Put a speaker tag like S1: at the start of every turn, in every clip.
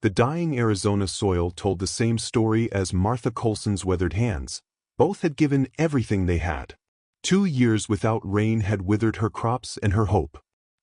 S1: The dying Arizona soil told the same story as Martha Colson's weathered hands. Both had given everything they had. 2 years without rain had withered her crops and her hope.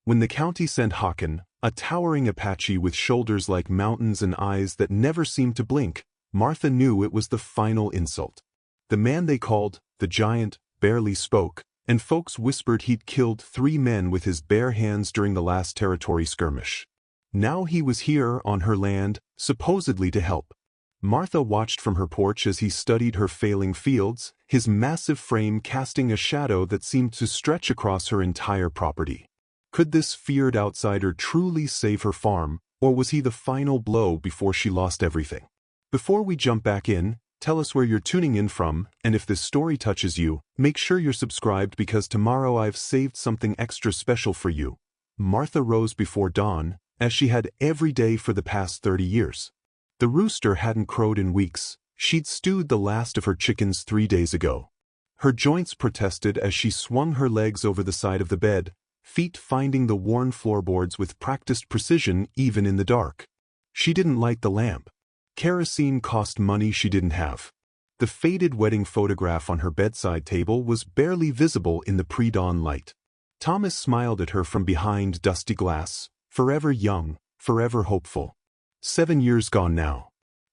S1: When the county sent Hakan, a towering Apache with shoulders like mountains and eyes that never seemed to blink, Martha knew it was the final insult. The man they called the giant barely spoke, and folks whispered he'd killed 3 men with his bare hands during the last territory skirmish. Now he was here on her land, supposedly to help. Martha watched from her porch as he studied her failing fields, his massive frame casting a shadow that seemed to stretch across her entire property. Could this feared outsider truly save her farm, or was he the final blow before she lost everything? Before we jump back in, tell us where you're tuning in from, and if this story touches you, make sure you're subscribed because tomorrow I've saved something extra special for you. Martha rose before dawn, as she had every day for the past 30 years. The rooster hadn't crowed in weeks. She'd stewed the last of her chickens 3 days ago. Her joints protested as she swung her legs over the side of the bed, feet finding the worn floorboards with practiced precision even in the dark. She didn't light the lamp. Kerosene cost money she didn't have. The faded wedding photograph on her bedside table was barely visible in the pre-dawn light. Thomas smiled at her from behind dusty glass, forever young, forever hopeful. 7 years gone now.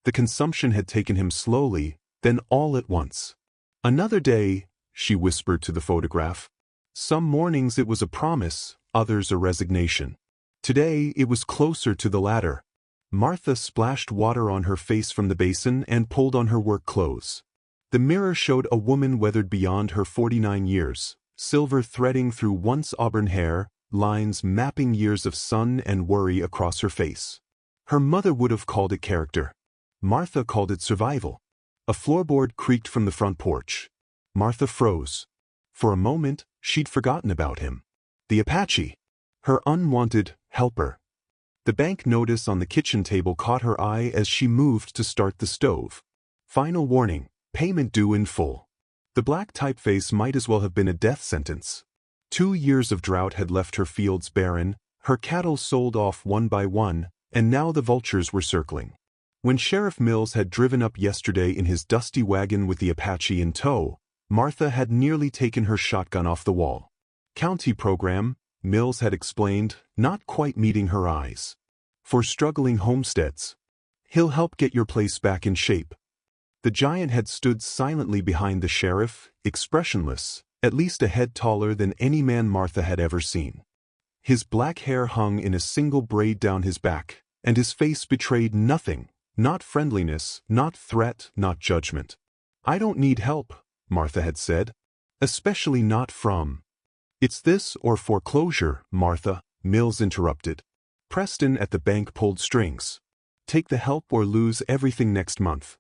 S1: The consumption had taken him slowly, then all at once. Another day, she whispered to the photograph. Some mornings it was a promise, others a resignation. Today it was closer to the latter. Martha splashed water on her face from the basin and pulled on her work clothes. The mirror showed a woman weathered beyond her 49 years, silver threading through once auburn hair, lines mapping years of sun and worry across her face. Her mother would have called it character. Martha called it survival. A floorboard creaked from the front porch. Martha froze. For a moment, she'd forgotten about him. The Apache. Her unwanted helper. The bank notice on the kitchen table caught her eye as she moved to start the stove. Final warning, payment due in full. The black typeface might as well have been a death sentence. 2 years of drought had left her fields barren, her cattle sold off one by one, and now the vultures were circling. When Sheriff Mills had driven up yesterday in his dusty wagon with the Apache in tow, Martha had nearly taken her shotgun off the wall. County program, Mills had explained, not quite meeting her eyes. For struggling homesteads. He'll help get your place back in shape. The giant had stood silently behind the sheriff, expressionless, at least a head taller than any man Martha had ever seen. His black hair hung in a single braid down his back, and his face betrayed nothing, not friendliness, not threat, not judgment. I don't need help, Martha had said. Especially not from. It's this or foreclosure, Martha, Mills interrupted. Preston at the bank pulled strings. Take the help or lose everything next month.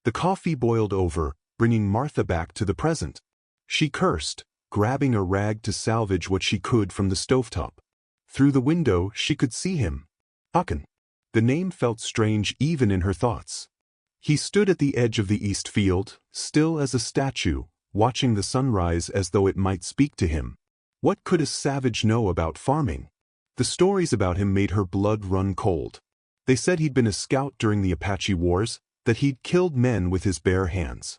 S1: The coffee boiled over, bringing Martha back to the present. She cursed, grabbing a rag to salvage what she could from the stovetop. Through the window she could see him. Hakan. The name felt strange even in her thoughts. He stood at the edge of the east field, still as a statue, watching the sunrise as though it might speak to him. What could a savage know about farming? The stories about him made her blood run cold. They said he'd been a scout during the Apache Wars, that he'd killed men with his bare hands.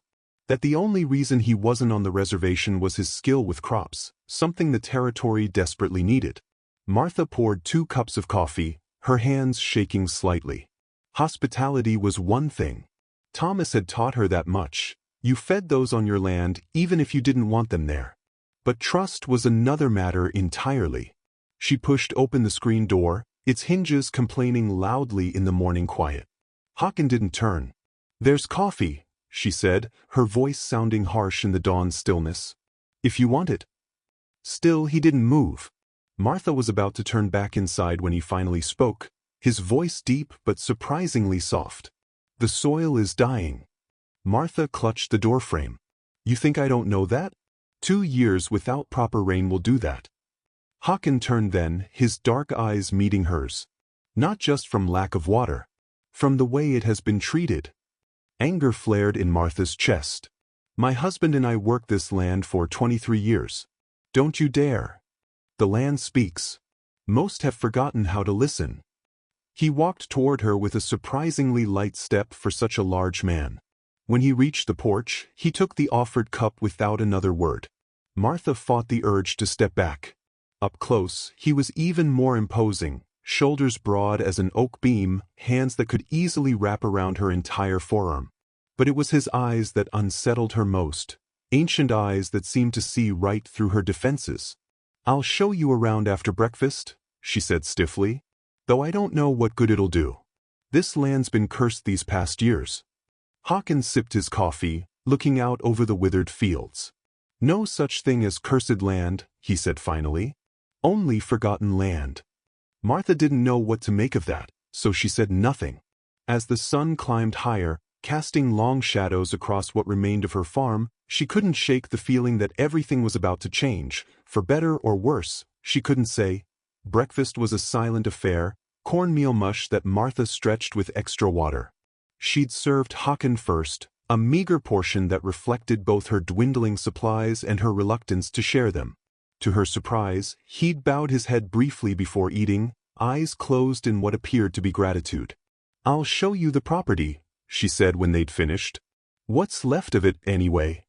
S1: That the only reason he wasn't on the reservation was his skill with crops, something the territory desperately needed. Martha poured 2 cups of coffee, her hands shaking slightly. Hospitality was one thing. Thomas had taught her that much. You fed those on your land even if you didn't want them there. But trust was another matter entirely. She pushed open the screen door, its hinges complaining loudly in the morning quiet. Hakan didn't turn. There's coffee, she said, her voice sounding harsh in the dawn stillness. If you want it. Still he didn't move. Martha was about to turn back inside when he finally spoke, his voice deep but surprisingly soft. The soil is dying. Martha clutched the doorframe. You think I don't know that? 2 years without proper rain will do that. Hakan turned then, his dark eyes meeting hers. Not just from lack of water. From the way it has been treated. Anger flared in Martha's chest. My husband and I worked this land for 23 years. Don't you dare. The land speaks. Most have forgotten how to listen. He walked toward her with a surprisingly light step for such a large man. When he reached the porch, he took the offered cup without another word. Martha fought the urge to step back. Up close, he was even more imposing, shoulders broad as an oak beam, hands that could easily wrap around her entire forearm. But it was his eyes that unsettled her most, ancient eyes that seemed to see right through her defenses. "I'll show you around after breakfast," she said stiffly, "though I don't know what good it'll do. This land's been cursed these past years." Hakan sipped his coffee, looking out over the withered fields. "No such thing as cursed land," he said finally. "Only forgotten land." Martha didn't know what to make of that, so she said nothing. As the sun climbed higher, casting long shadows across what remained of her farm, she couldn't shake the feeling that everything was about to change, for better or worse, she couldn't say. Breakfast was a silent affair, cornmeal mush that Martha stretched with extra water. She'd served Hakan first, a meager portion that reflected both her dwindling supplies and her reluctance to share them. To her surprise, he'd bowed his head briefly before eating, eyes closed in what appeared to be gratitude. "I'll show you the property," she said when they'd finished. "What's left of it, anyway?"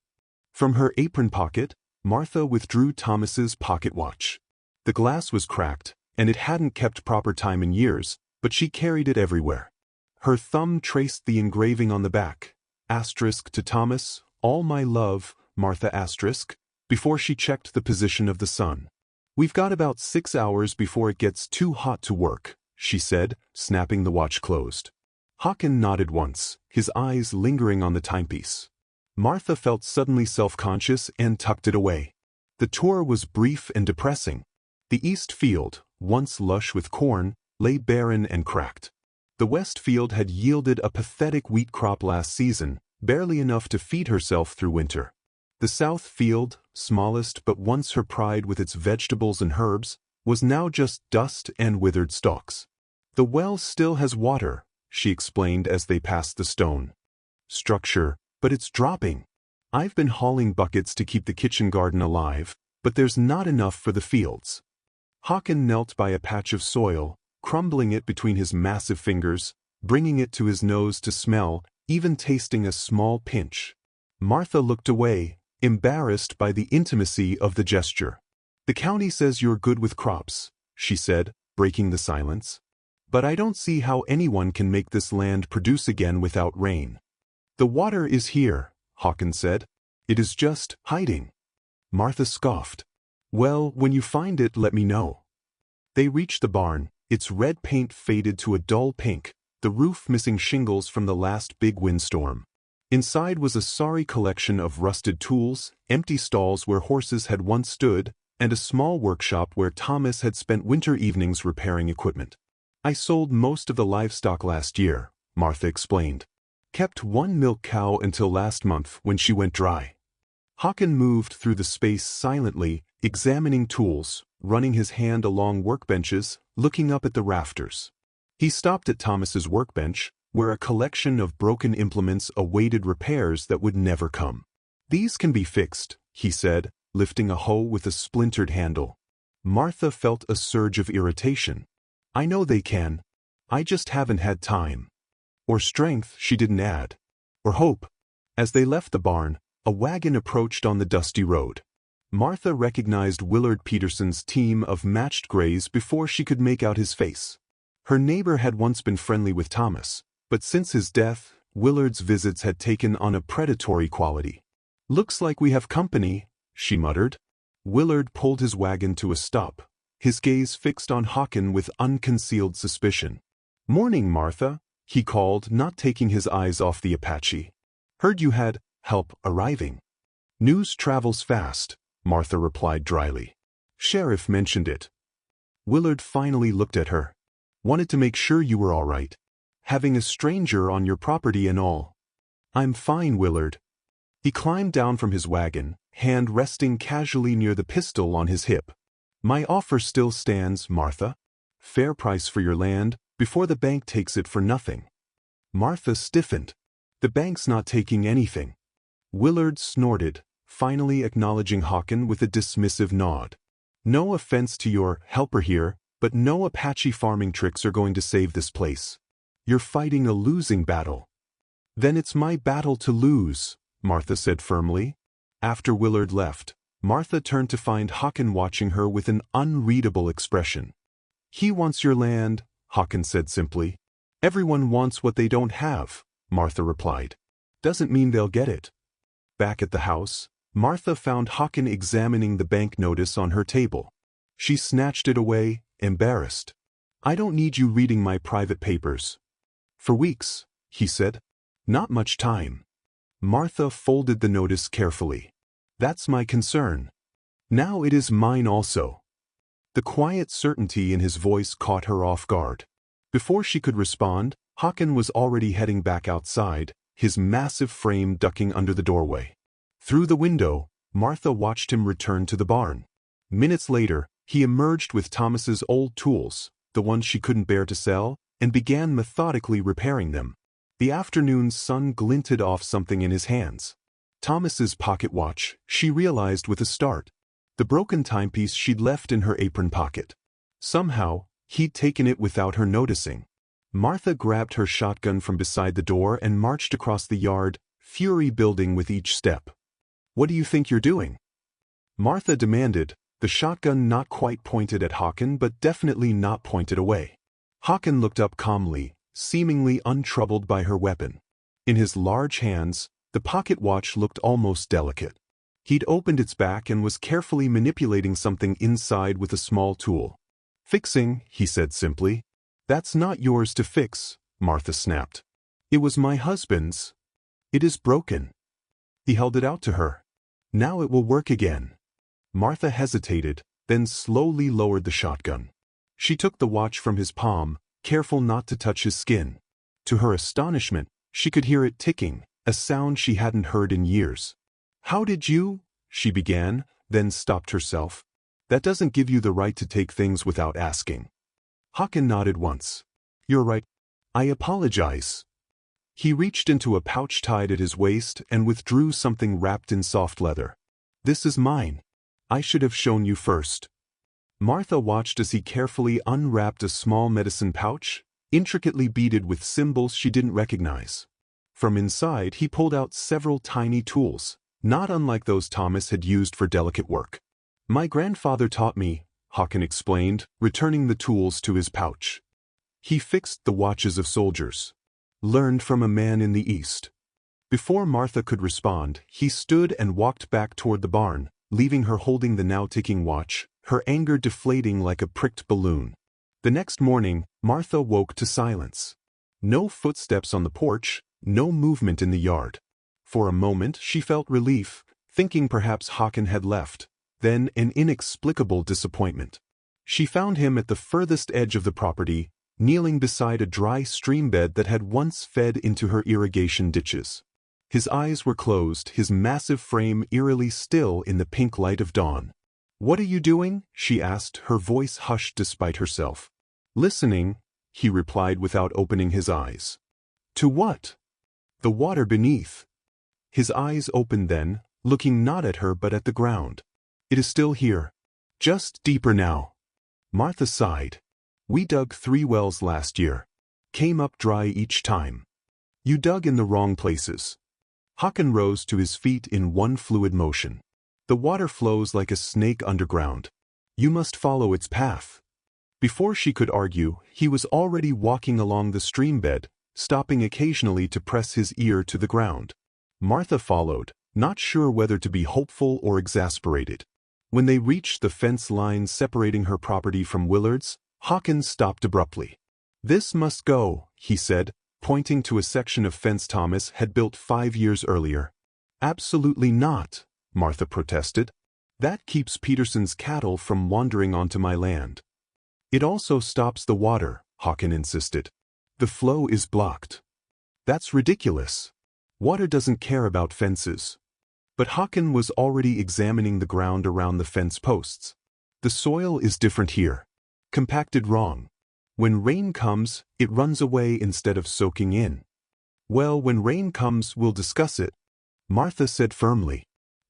S1: From her apron pocket, Martha withdrew Thomas's pocket watch. The glass was cracked, and it hadn't kept proper time in years, but she carried it everywhere. Her thumb traced the engraving on the back. Asterisk to Thomas, "All my love, Martha asterisk," before she checked the position of the sun. "We've got about 6 hours before it gets too hot to work," she said, snapping the watch closed. Hakan nodded once, his eyes lingering on the timepiece. Martha felt suddenly self-conscious and tucked it away. The tour was brief and depressing. The east field, once lush with corn, lay barren and cracked. The west field had yielded a pathetic wheat crop last season, barely enough to feed herself through winter. The south field, smallest but once her pride with its vegetables and herbs, was now just dust and withered stalks. "The well still has water," she explained as they passed the stone structure, "but it's dropping. I've been hauling buckets to keep the kitchen garden alive, but there's not enough for the fields." Hakan knelt by a patch of soil, crumbling it between his massive fingers, bringing it to his nose to smell, even tasting a small pinch. Martha looked away, embarrassed by the intimacy of the gesture. "The county says you're good with crops," she said, breaking the silence. "But I don't see how anyone can make this land produce again without rain." "The water is here," Hakan said. "It is just hiding." Martha scoffed. "Well, when you find it, let me know." They reached the barn, its red paint faded to a dull pink, the roof missing shingles from the last big windstorm. Inside was a sorry collection of rusted tools, empty stalls where horses had once stood, and a small workshop where Thomas had spent winter evenings repairing equipment. "I sold most of the livestock last year," Martha explained. "Kept one milk cow until last month when she went dry." Hakan moved through the space silently, examining tools, running his hand along workbenches, looking up at the rafters. He stopped at Thomas's workbench, where a collection of broken implements awaited repairs that would never come. "These can be fixed," he said, lifting a hoe with a splintered handle. Martha felt a surge of irritation. "I know they can. I just haven't had time." Or strength, she didn't add. Or hope. As they left the barn, a wagon approached on the dusty road. Martha recognized Willard Peterson's team of matched grays before she could make out his face. Her neighbor had once been friendly with Thomas, but since his death, Willard's visits had taken on a predatory quality. "Looks like we have company," she muttered. Willard pulled his wagon to a stop, his gaze fixed on Hakan with unconcealed suspicion. "Morning, Martha," he called, not taking his eyes off the Apache. "Heard you had help arriving." "News travels fast," Martha replied dryly. "Sheriff mentioned it." Willard finally looked at her. "Wanted to make sure you were all right. Having a stranger on your property and all." "I'm fine, Willard." He climbed down from his wagon, hand resting casually near the pistol on his hip. "My offer still stands, Martha. Fair price for your land, before the bank takes it for nothing." Martha stiffened. "The bank's not taking anything." Willard snorted, finally acknowledging Hakan with a dismissive nod. "No offense to your helper here, But no Apache farming tricks are going to save this place. You're fighting a losing battle. Then it's my battle to lose, Martha said firmly. After Willard left, Martha turned to find Hakan watching her with an unreadable expression. He wants your land, Hakan said simply. Everyone wants what they don't have, Martha replied. Doesn't mean they'll get it. Back at the house, Martha found Hakan examining the bank notice on her table. She snatched it away, embarrassed. I don't need you reading my private papers. For weeks, he said. Not much time. Martha folded the notice carefully. That's my concern. Now it is mine also. The quiet certainty in his voice caught her off guard. Before she could respond, Hakan was already heading back outside, his massive frame ducking under the doorway. Through the window, Martha watched him return to the barn. Minutes later, he emerged with Thomas's old tools, the ones she couldn't bear to sell, and began methodically repairing them. The afternoon sun glinted off something in his hands. Thomas's pocket watch, she realized with a start. The broken timepiece she'd left in her apron pocket. Somehow, he'd taken it without her noticing. Martha grabbed her shotgun from beside the door and marched across the yard, fury building with each step. What do you think you're doing? Martha demanded, the shotgun not quite pointed at Hakan but definitely not pointed away. Hakan looked up calmly, seemingly untroubled by her weapon. In his large hands, the pocket watch looked almost delicate. He'd opened its back and was carefully manipulating something inside with a small tool. Fixing, he said simply. That's not yours to fix, Martha snapped. It was my husband's. It is broken. He held it out to her. Now it will work again. Martha hesitated, then slowly lowered the shotgun. She took the watch from his palm, careful not to touch his skin. To her astonishment, she could hear it ticking, a sound she hadn't heard in years. How did you? She began, then stopped herself. That doesn't give you the right to take things without asking. Hakan nodded once. You're right. I apologize. He reached into a pouch tied at his waist and withdrew something wrapped in soft leather. This is mine. I should have shown you first. Martha watched as he carefully unwrapped a small medicine pouch, intricately beaded with symbols she didn't recognize. From inside he pulled out several tiny tools, not unlike those Thomas had used for delicate work. My grandfather taught me, Hakan explained, returning the tools to his pouch. He fixed the watches of soldiers. Learned from a man in the East. Before Martha could respond, he stood and walked back toward the barn, leaving her holding the now ticking watch, her anger deflating like a pricked balloon. The next morning, Martha woke to silence. No footsteps on the porch, no movement in the yard. For a moment she felt relief, thinking perhaps Hakan had left, then an inexplicable disappointment. She found him at the furthest edge of the property, kneeling beside a dry stream bed that had once fed into her irrigation ditches. His eyes were closed, his massive frame eerily still in the pink light of dawn. What are you doing? She asked, her voice hushed despite herself. Listening, he replied without opening his eyes. To what? The water beneath. His eyes opened then, looking not at her but at the ground. It is still here. Just deeper now. Martha sighed. We dug 3 wells last year. Came up dry each time. You dug in the wrong places. Hakan rose to his feet in one fluid motion. The water flows like a snake underground. You must follow its path. Before she could argue, he was already walking along the stream bed, stopping occasionally to press his ear to the ground. Martha followed, not sure whether to be hopeful or exasperated. When they reached the fence line separating her property from Willard's, Hakan stopped abruptly. This must go, he said, pointing to a section of fence Thomas had built 5 years earlier. Absolutely not, Martha protested. That keeps Peterson's cattle from wandering onto my land. It also stops the water, Hakan insisted. The flow is blocked. That's ridiculous. Water doesn't care about fences. But Hakan was already examining the ground around the fence posts. The soil is different here. Compacted wrong. When rain comes, it runs away instead of soaking in. Well, when rain comes, we'll discuss it, Martha said firmly.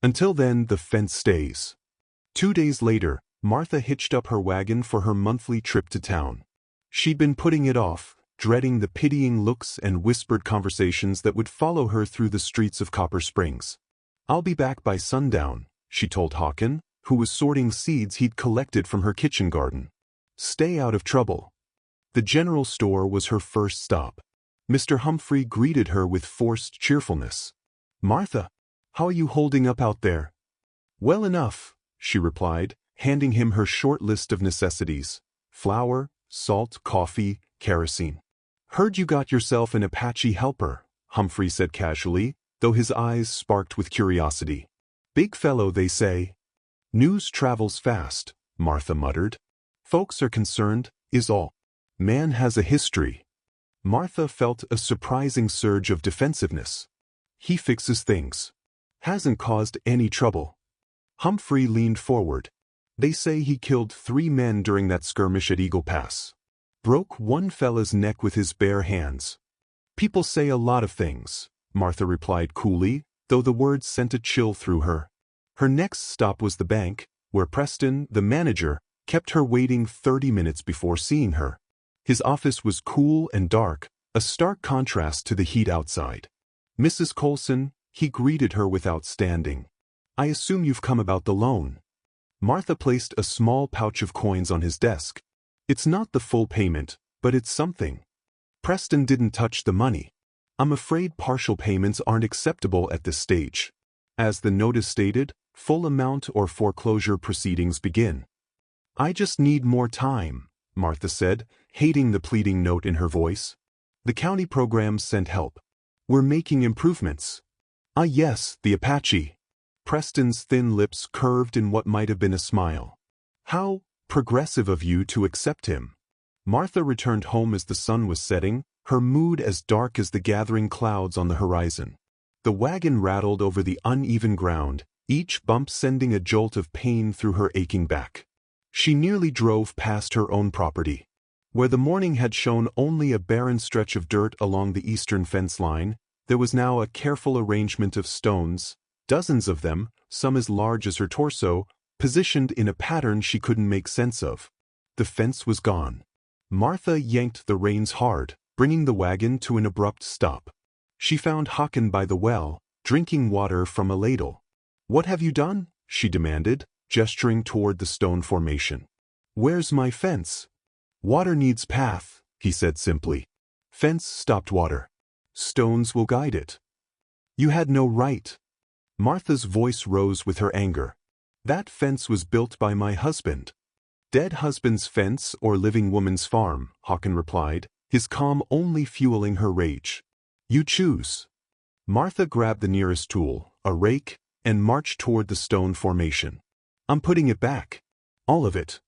S1: Until then, the fence stays. 2 days later, Martha hitched up her wagon for her monthly trip to town. She'd been putting it off, dreading the pitying looks and whispered conversations that would follow her through the streets of Copper Springs. "I'll be back by sundown," she told Hakan, who was sorting seeds he'd collected from her kitchen garden. "Stay out of trouble." The general store was her first stop. Mr. Humphrey greeted her with forced cheerfulness. "Martha, how are you holding up out there?" "Well enough," she replied, handing him her short list of necessities: flour, salt, coffee, kerosene. "Heard you got yourself an Apache helper," Humphrey said casually, though his eyes sparked with curiosity. "Big fellow, they say." "News travels fast," Martha muttered. "Folks are concerned, is all. Man has a history." Martha felt a surprising surge of defensiveness. "He fixes things. Hasn't caused any trouble." Humphrey leaned forward. "They say he killed 3 men during that skirmish at Eagle Pass. Broke one fella's neck with his bare hands." "People say a lot of things," Martha replied coolly, though the words sent a chill through her. Her next stop was the bank, where Preston, the manager, kept her waiting 30 minutes before seeing her. His office was cool and dark, a stark contrast to the heat outside. "Mrs. Colson," he greeted her without standing. "I assume you've come about the loan." Martha placed a small pouch of coins on his desk. "It's not the full payment, but it's something." Preston didn't touch the money. "I'm afraid partial payments aren't acceptable at this stage. As the notice stated, full amount or foreclosure proceedings begin." "I just need more time," Martha said, hating the pleading note in her voice. "The county program sent help. We're making improvements." "Ah yes, the Apache." Preston's thin lips curved in what might have been a smile. "How progressive of you to accept him." Martha returned home as the sun was setting, her mood as dark as the gathering clouds on the horizon. The wagon rattled over the uneven ground, each bump sending a jolt of pain through her aching back. She nearly drove past her own property. Where the morning had shown only a barren stretch of dirt along the eastern fence line, there was now a careful arrangement of stones, dozens of them, some as large as her torso, positioned in a pattern she couldn't make sense of. The fence was gone. Martha yanked the reins hard, bringing the wagon to an abrupt stop. She found Hakan by the well, drinking water from a ladle. "What have you done?" she demanded, gesturing toward the stone formation. "Where's my fence?" "Water needs path," he said simply. "Fence stopped water. Stones will guide it." "You had no right." Martha's voice rose with her anger. "That fence was built by my husband." "Dead husband's fence or living woman's farm," Hakan replied, his calm only fueling her rage. "You choose." Martha grabbed the nearest tool, a rake, and marched toward the stone formation. "I'm putting it back. All of it."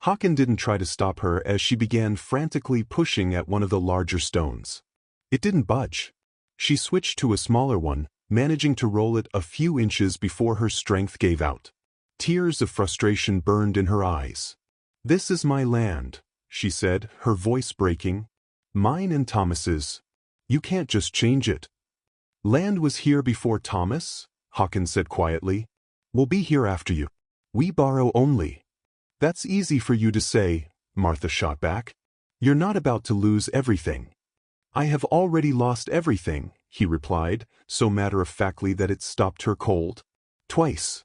S1: Hakan didn't try to stop her as she began frantically pushing at one of the larger stones. It didn't budge. She switched to a smaller one, managing to roll it a few inches before her strength gave out. Tears of frustration burned in her eyes. "This is my land," she said, her voice breaking. "Mine and Thomas's. You can't just change it." "Land was here before Thomas," Hakan said quietly. "We'll be here after you. We borrow only." "That's easy for you to say," Martha shot back. "You're not about to lose everything." "I have already lost everything," he replied, so matter-of-factly that it stopped her cold. "Twice."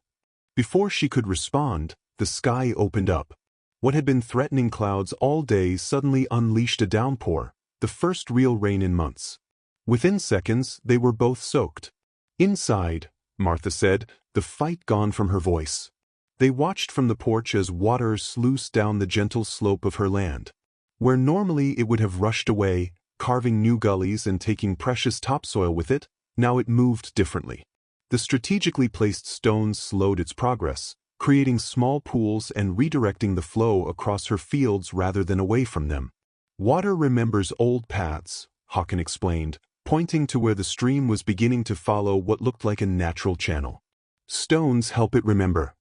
S1: Before she could respond, the sky opened up. What had been threatening clouds all day suddenly unleashed a downpour, the first real rain in months. Within seconds, they were both soaked. "Inside," Martha said, the fight gone from her voice. They watched from the porch as water sluiced down the gentle slope of her land. Where normally it would have rushed away, carving new gullies and taking precious topsoil with it, now it moved differently. The strategically placed stones slowed its progress, creating small pools and redirecting the flow across her fields rather than away from them. "Water remembers old paths," Hakan explained, pointing to where the stream was beginning to follow what looked like a natural channel. "Stones help it remember."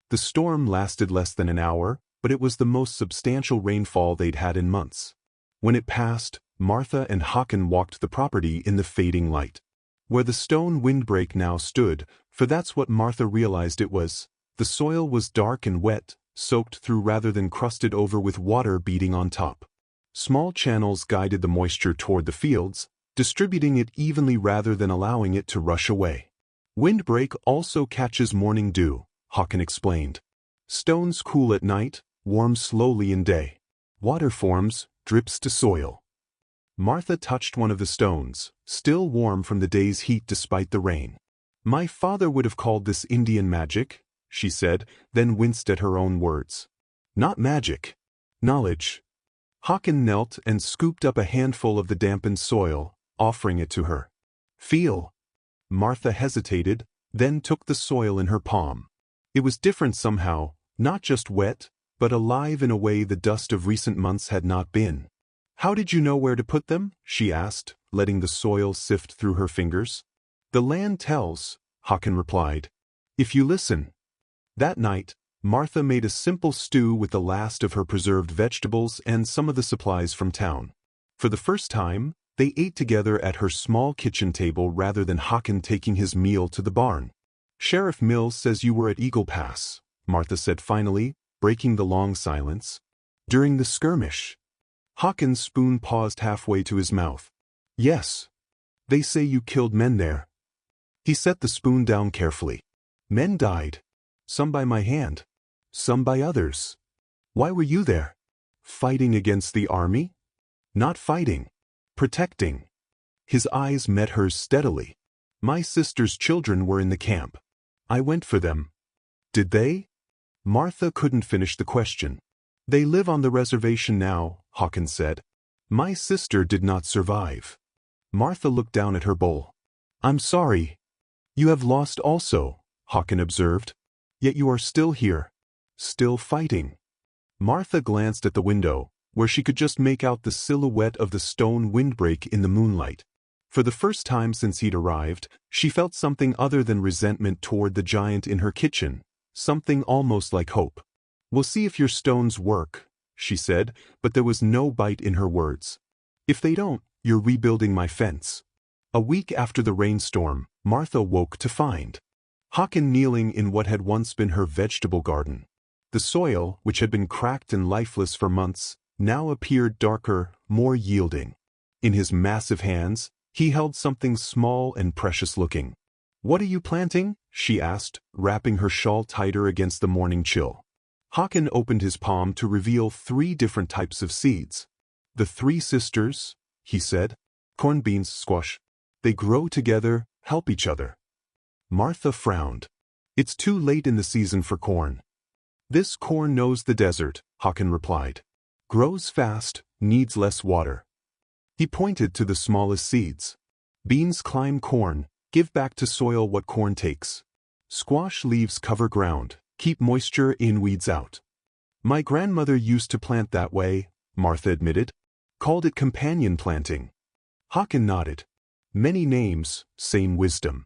S1: The storm lasted less than an hour, but it was the most substantial rainfall they'd had in months. When it passed, Martha and Hakan walked the property in the fading light. Where the stone windbreak now stood, for that's what Martha realized it was, the soil was dark and wet, soaked through rather than crusted over with water beating on top. Small channels guided the moisture toward the fields, distributing it evenly rather than allowing it to rush away. Windbreak also catches morning dew, Hakan explained. Stones cool at night, warm slowly in day. Water forms, drips to soil. Martha touched one of the stones, still warm from the day's heat despite the rain. My father would have called this Indian magic, she said, then winced at her own words. Not magic. Knowledge. Hakan knelt and scooped up a handful of the dampened soil, offering it to her. Feel. Martha hesitated, then took the soil in her palm. It was different somehow, not just wet, but alive in a way the dust of recent months had not been. How did you know where to put them? She asked, letting the soil sift through her fingers. The land tells, Hakan replied. If you listen. That night, Martha made a simple stew with the last of her preserved vegetables and some of the supplies from town. For the first time, they ate together at her small kitchen table rather than Hakan taking his meal to the barn. Sheriff Mills says you were at Eagle Pass, Martha said finally, breaking the long silence. During the skirmish. Hakan's spoon paused halfway to his mouth. Yes. They say you killed men there. He set the spoon down carefully. Men died. Some by my hand. Some by others. Why were you there? Fighting against the army? Not fighting. Protecting. His eyes met hers steadily. My sister's children were in the camp. I went for them. Did they? Martha couldn't finish the question. They live on the reservation now, Hakan said. My sister did not survive. Martha looked down at her bowl. I'm sorry. You have lost also, Hakan observed. Yet you are still here. Still fighting. Martha glanced at the window, where she could just make out the silhouette of the stone windbreak in the moonlight. For the first time since he'd arrived, she felt something other than resentment toward the giant in her kitchen, something almost like hope. We'll see if your stones work, she said, but there was no bite in her words. If they don't, you're rebuilding my fence. A week after the rainstorm, Martha woke to find Hakan kneeling in what had once been her vegetable garden. The soil, which had been cracked and lifeless for months, now appeared darker, more yielding. In his massive hands, he held something small and precious-looking. What are you planting? She asked, wrapping her shawl tighter against the morning chill. Hakan opened his palm to reveal 3 different types of seeds. The 3 sisters, he said. Corn, beans, squash. They grow together, help each other. Martha frowned. It's too late in the season for corn. This corn knows the desert, Hakan replied. Grows fast, needs less water. He pointed to the smallest seeds. Beans climb corn, give back to soil what corn takes. Squash leaves cover ground, keep moisture in, weeds out. My grandmother used to plant that way, Martha admitted. Called it companion planting. Hakan nodded. Many names, same wisdom.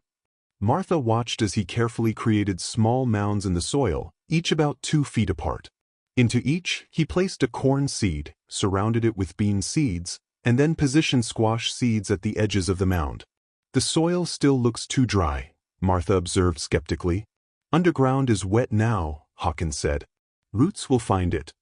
S1: Martha watched as he carefully created small mounds in the soil, each about 2 feet apart. Into each, he placed a corn seed, surrounded it with bean seeds, and then positioned squash seeds at the edges of the mound. The soil still looks too dry, Martha observed skeptically. Underground is wet now, Hakan said. Roots will find it.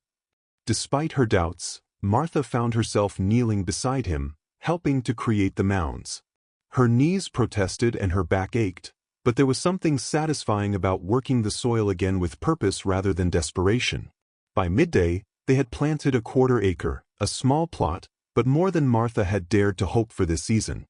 S1: Despite her doubts, Martha found herself kneeling beside him, helping to create the mounds. Her knees protested and her back ached, but there was something satisfying about working the soil again with purpose rather than desperation. By midday, they had planted a 1/4 acre, a small plot, but more than Martha had dared to hope for this season.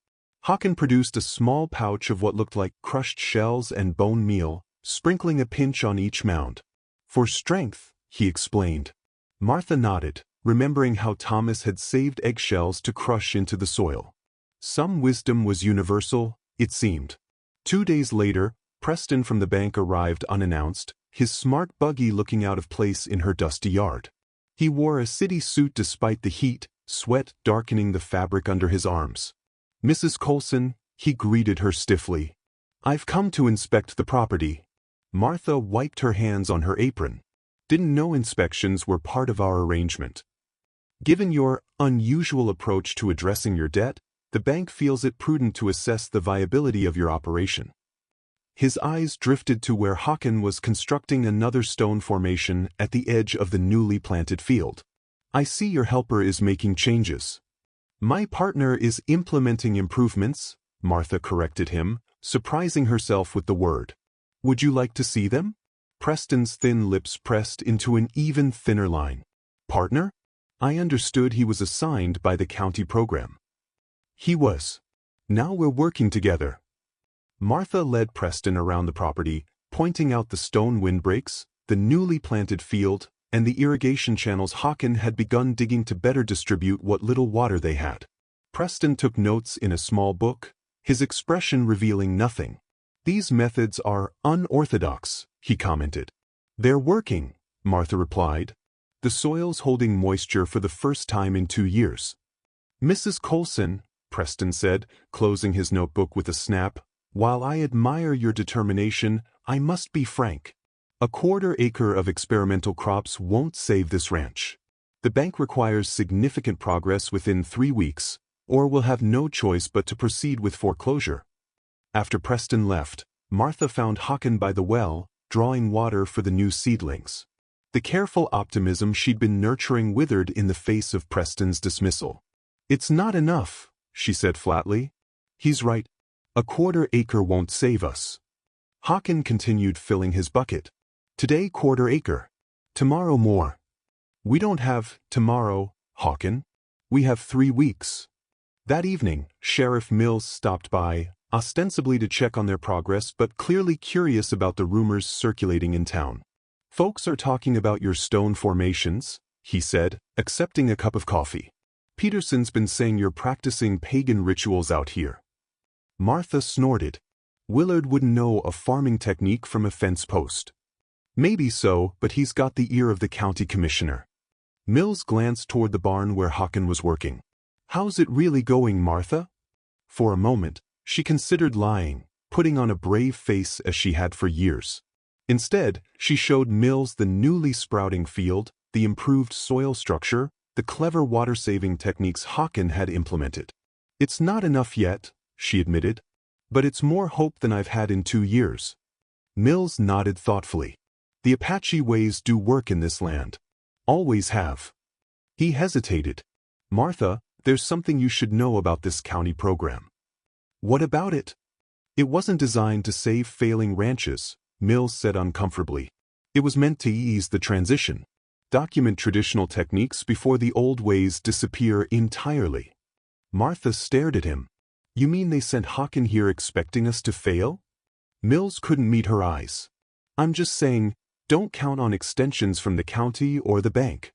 S1: Hakan produced a small pouch of what looked like crushed shells and bone meal, sprinkling a pinch on each mound. For strength, he explained. Martha nodded, remembering how Thomas had saved eggshells to crush into the soil. Some wisdom was universal, it seemed. 2 days later, Preston from the bank arrived unannounced, his smart buggy looking out of place in her dusty yard. He wore a city suit despite the heat, sweat darkening the fabric under his arms. Mrs. Colson, he greeted her stiffly. I've come to inspect the property. Martha wiped her hands on her apron. Didn't know inspections were part of our arrangement. Given your unusual approach to addressing your debt, the bank feels it prudent to assess the viability of your operation. His eyes drifted to where Hakan was constructing another stone formation at the edge of the newly planted field. I see your helper is making changes. My partner is implementing improvements, Martha corrected him, surprising herself with the word. Would you like to see them? Preston's thin lips pressed into an even thinner line. Partner? I understood he was assigned by the county program. He was. Now we're working together. Martha led Preston around the property, pointing out the stone windbreaks, the newly planted field, and the irrigation channels Hakan had begun digging to better distribute what little water they had. Preston took notes in a small book, his expression revealing nothing. These methods are unorthodox, he commented. They're working, Martha replied. The soil's holding moisture for the first time in 2 years. Mrs. Colson, Preston said, closing his notebook with a snap, while I admire your determination, I must be frank. A quarter-acre of experimental crops won't save this ranch. The bank requires significant progress within 3 weeks, or we'll have no choice but to proceed with foreclosure. After Preston left, Martha found Hakan by the well, drawing water for the new seedlings. The careful optimism she'd been nurturing withered in the face of Preston's dismissal. It's not enough, she said flatly. He's right. A quarter-acre won't save us. Hakan continued filling his bucket. Today quarter-acre. Tomorrow more. We don't have tomorrow, Hakan. We have 3 weeks. That evening, Sheriff Mills stopped by, ostensibly to check on their progress but clearly curious about the rumors circulating in town. Folks are talking about your stone formations, he said, accepting a cup of coffee. Peterson's been saying you're practicing pagan rituals out here. Martha snorted. Willard wouldn't know a farming technique from a fence post. Maybe so, but he's got the ear of the county commissioner. Mills glanced toward the barn where Hakan was working. How's it really going, Martha? For a moment, she considered lying, putting on a brave face as she had for years. Instead, she showed Mills the newly sprouting field, the improved soil structure, the clever water-saving techniques Hakan had implemented. It's not enough yet, she admitted, but it's more hope than I've had in 2 years. Mills nodded thoughtfully. The Apache ways do work in this land. Always have. He hesitated. Martha, there's something you should know about this county program. What about it? It wasn't designed to save failing ranches, Mills said uncomfortably. It was meant to ease the transition. Document traditional techniques before the old ways disappear entirely. Martha stared at him. You mean they sent Hakan here expecting us to fail? Mills couldn't meet her eyes. I'm just saying, don't count on extensions from the county or the bank.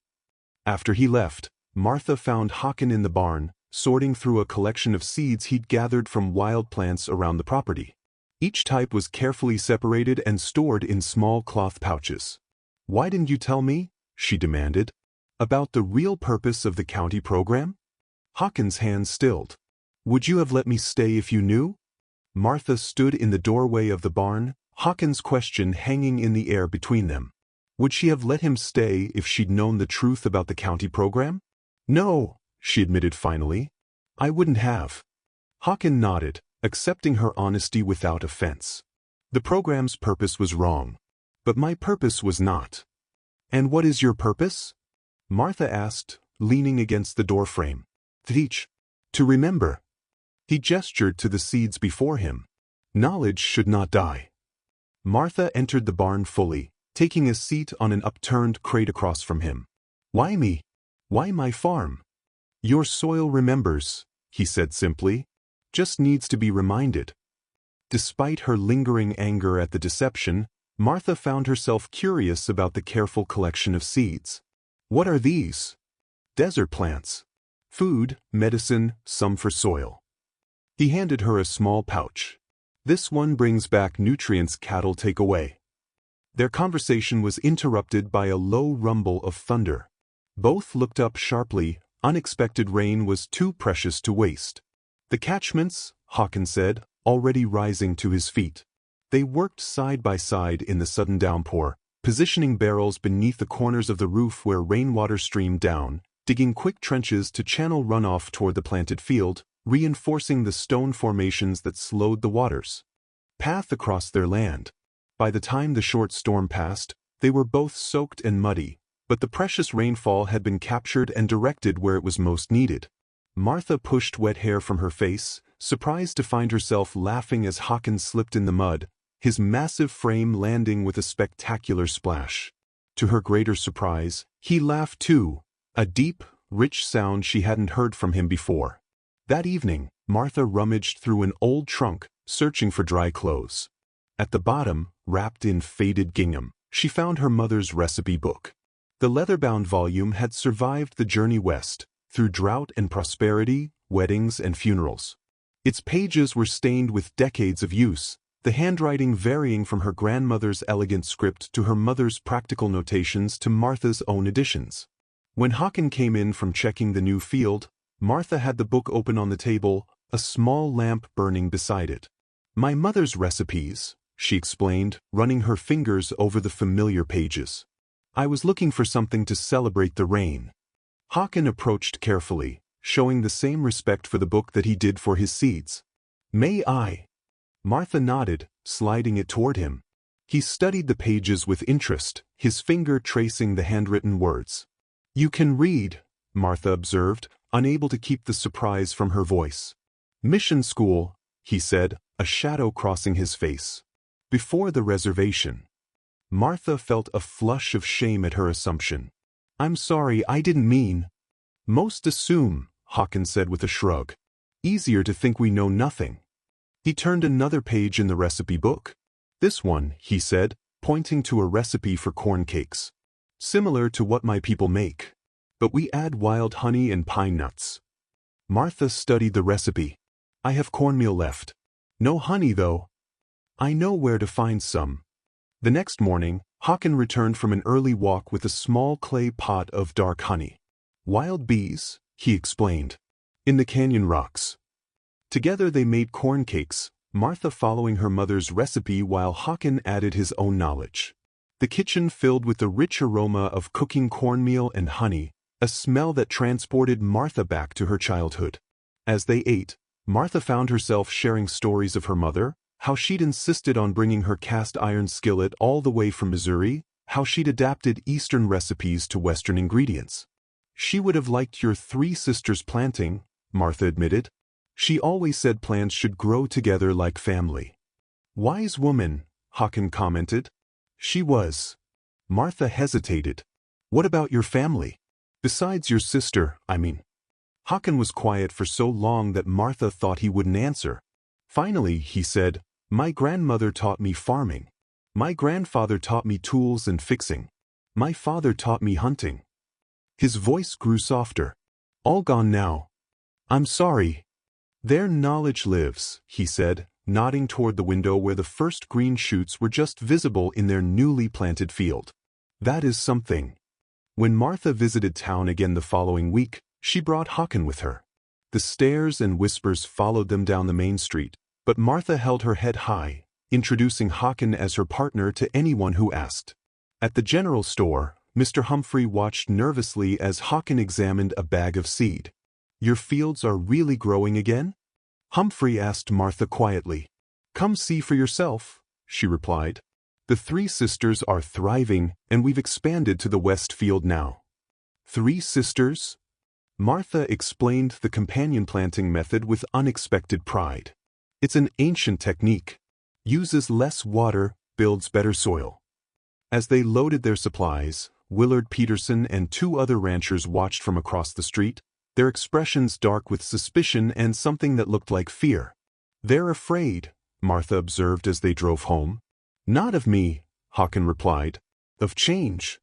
S1: After he left, Martha found Hakan in the barn, sorting through a collection of seeds he'd gathered from wild plants around the property. Each type was carefully separated and stored in small cloth pouches. Why didn't you tell me, she demanded, about the real purpose of the county program? Hakan's hands stilled. Would you have let me stay if you knew? Martha stood in the doorway of the barn, Hakan's question hanging in the air between them. Would she have let him stay if she'd known the truth about the county program? No, she admitted finally. I wouldn't have. Hakan nodded, accepting her honesty without offense. The program's purpose was wrong, but my purpose was not. And what is your purpose? Martha asked, leaning against the doorframe. To teach. To remember. He gestured to the seeds before him. Knowledge should not die. Martha entered the barn fully, taking a seat on an upturned crate across from him. Why me? Why my farm? Your soil remembers, he said simply. Just needs to be reminded. Despite her lingering anger at the deception, Martha found herself curious about the careful collection of seeds. What are these? Desert plants. Food, medicine, some for soil. He handed her a small pouch. This one brings back nutrients cattle take away. Their conversation was interrupted by a low rumble of thunder. Both looked up sharply. Unexpected rain was too precious to waste. The catchments, Hakan said, already rising to his feet. They worked side by side in the sudden downpour, positioning barrels beneath the corners of the roof where rainwater streamed down, digging quick trenches to channel runoff toward the planted field, reinforcing the stone formations that slowed the waters. path across their land. By the time the short storm passed, they were both soaked and muddy, but the precious rainfall had been captured and directed where it was most needed. Martha pushed wet hair from her face, surprised to find herself laughing as Hakan slipped in the mud, his massive frame landing with a spectacular splash. To her greater surprise, he laughed too, a deep, rich sound she hadn't heard from him before. That evening, Martha rummaged through an old trunk, searching for dry clothes. At the bottom, wrapped in faded gingham, she found her mother's recipe book. The leather-bound volume had survived the journey west, through drought and prosperity, weddings and funerals. Its pages were stained with decades of use, the handwriting varying from her grandmother's elegant script to her mother's practical notations to Martha's own additions. When Hakan came in from checking the new field, Martha had the book open on the table, a small lamp burning beside it. "My mother's recipes," she explained, running her fingers over the familiar pages. "I was looking for something to celebrate the rain." Hakan approached carefully, showing the same respect for the book that he did for his seeds. "May I?" Martha nodded, sliding it toward him. He studied the pages with interest, his finger tracing the handwritten words. "You can read," Martha observed, unable to keep the surprise from her voice. "Mission school," he said, a shadow crossing his face. "Before the reservation." Martha felt a flush of shame at her assumption. "I'm sorry, I didn't mean." "Most assume," Hakan said with a shrug. "Easier to think we know nothing." He turned another page in the recipe book. "This one," he said, pointing to a recipe for corn cakes. "Similar to what my people make. But we add wild honey and pine nuts." Martha studied the recipe. "I have cornmeal left. No honey, though." "I know where to find some." The next morning, Hakan returned from an early walk with a small clay pot of dark honey. "Wild bees," he explained. "In the canyon rocks." Together they made corn cakes, Martha following her mother's recipe while Hakan added his own knowledge. The kitchen filled with the rich aroma of cooking cornmeal and honey, a smell that transported Martha back to her childhood. As they ate, Martha found herself sharing stories of her mother, how she'd insisted on bringing her cast-iron skillet all the way from Missouri, how she'd adapted Eastern recipes to Western ingredients. "She would have liked your three sisters planting," Martha admitted. "She always said plants should grow together like family." "Wise woman," Hakan commented. "She was." Martha hesitated. "What about your family? Besides your sister, I mean." Hakan was quiet for so long that Martha thought he wouldn't answer. Finally, he said, "My grandmother taught me farming. My grandfather taught me tools and fixing. My father taught me hunting." His voice grew softer. "All gone now. I'm sorry." "Their knowledge lives," he said, nodding toward the window where the first green shoots were just visible in their newly planted field. "That is something." When Martha visited town again the following week, she brought Hakan with her. The stares and whispers followed them down the main street, but Martha held her head high, introducing Hakan as her partner to anyone who asked. At the general store, Mr. Humphrey watched nervously as Hakan examined a bag of seed. "Your fields are really growing again?" Humphrey asked Martha quietly. "Come see for yourself," she replied. "The three sisters are thriving, and we've expanded to the west field now." "Three sisters?" Martha explained the companion planting method with unexpected pride. "It's an ancient technique. Uses less water, builds better soil." As they loaded their supplies, Willard Peterson and two other ranchers watched from across the street, their expressions dark with suspicion and something that looked like fear. "They're afraid," Martha observed as they drove home. "Not of me," Hakan replied. "Of change."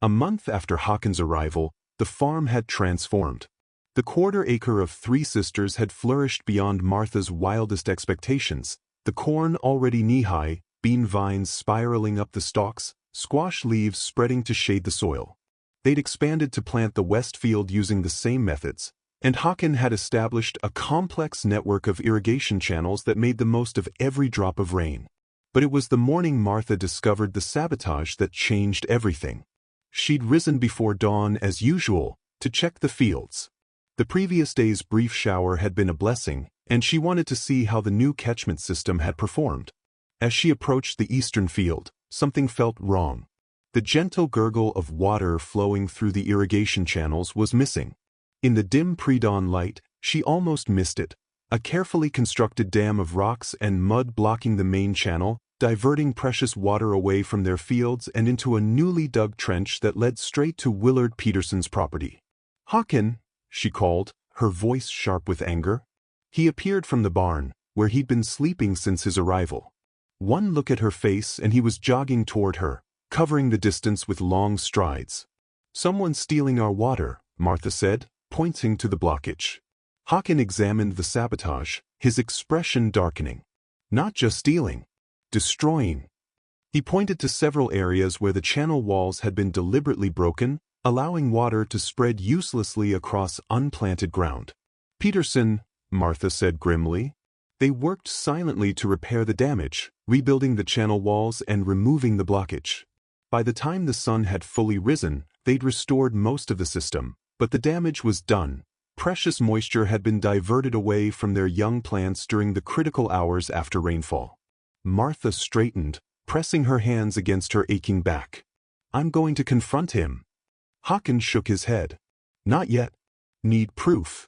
S1: A month after Hakan's arrival, the farm had transformed. The quarter-acre of Three Sisters had flourished beyond Martha's wildest expectations, the corn already knee-high, bean vines spiraling up the stalks, squash leaves spreading to shade the soil. They'd expanded to plant the west field using the same methods, and Hakan had established a complex network of irrigation channels that made the most of every drop of rain. But it was the morning Martha discovered the sabotage that changed everything. She'd risen before dawn as usual to check the fields. The previous day's brief shower had been a blessing, and she wanted to see how the new catchment system had performed. As she approached the eastern field, something felt wrong. The gentle gurgle of water flowing through the irrigation channels was missing. In the dim pre-dawn light, she almost missed it. A carefully constructed dam of rocks and mud blocking the main channel, diverting precious water away from their fields and into a newly dug trench that led straight to Willard Peterson's property. "Hakan," she called, her voice sharp with anger. He appeared from the barn, where he'd been sleeping since his arrival. One look at her face and he was jogging toward her, covering the distance with long strides. "Someone's stealing our water," Martha said, pointing to the blockage. Hakan examined the sabotage, his expression darkening. "Not just stealing. Destroying." He pointed to several areas where the channel walls had been deliberately broken, allowing water to spread uselessly across unplanted ground. "Peterson," Martha said grimly. They worked silently to repair the damage, rebuilding the channel walls and removing the blockage. By the time the sun had fully risen, they'd restored most of the system, but the damage was done. Precious moisture had been diverted away from their young plants during the critical hours after rainfall. Martha straightened, pressing her hands against her aching back. "I'm going to confront him." Hakan shook his head. "Not yet. Need proof."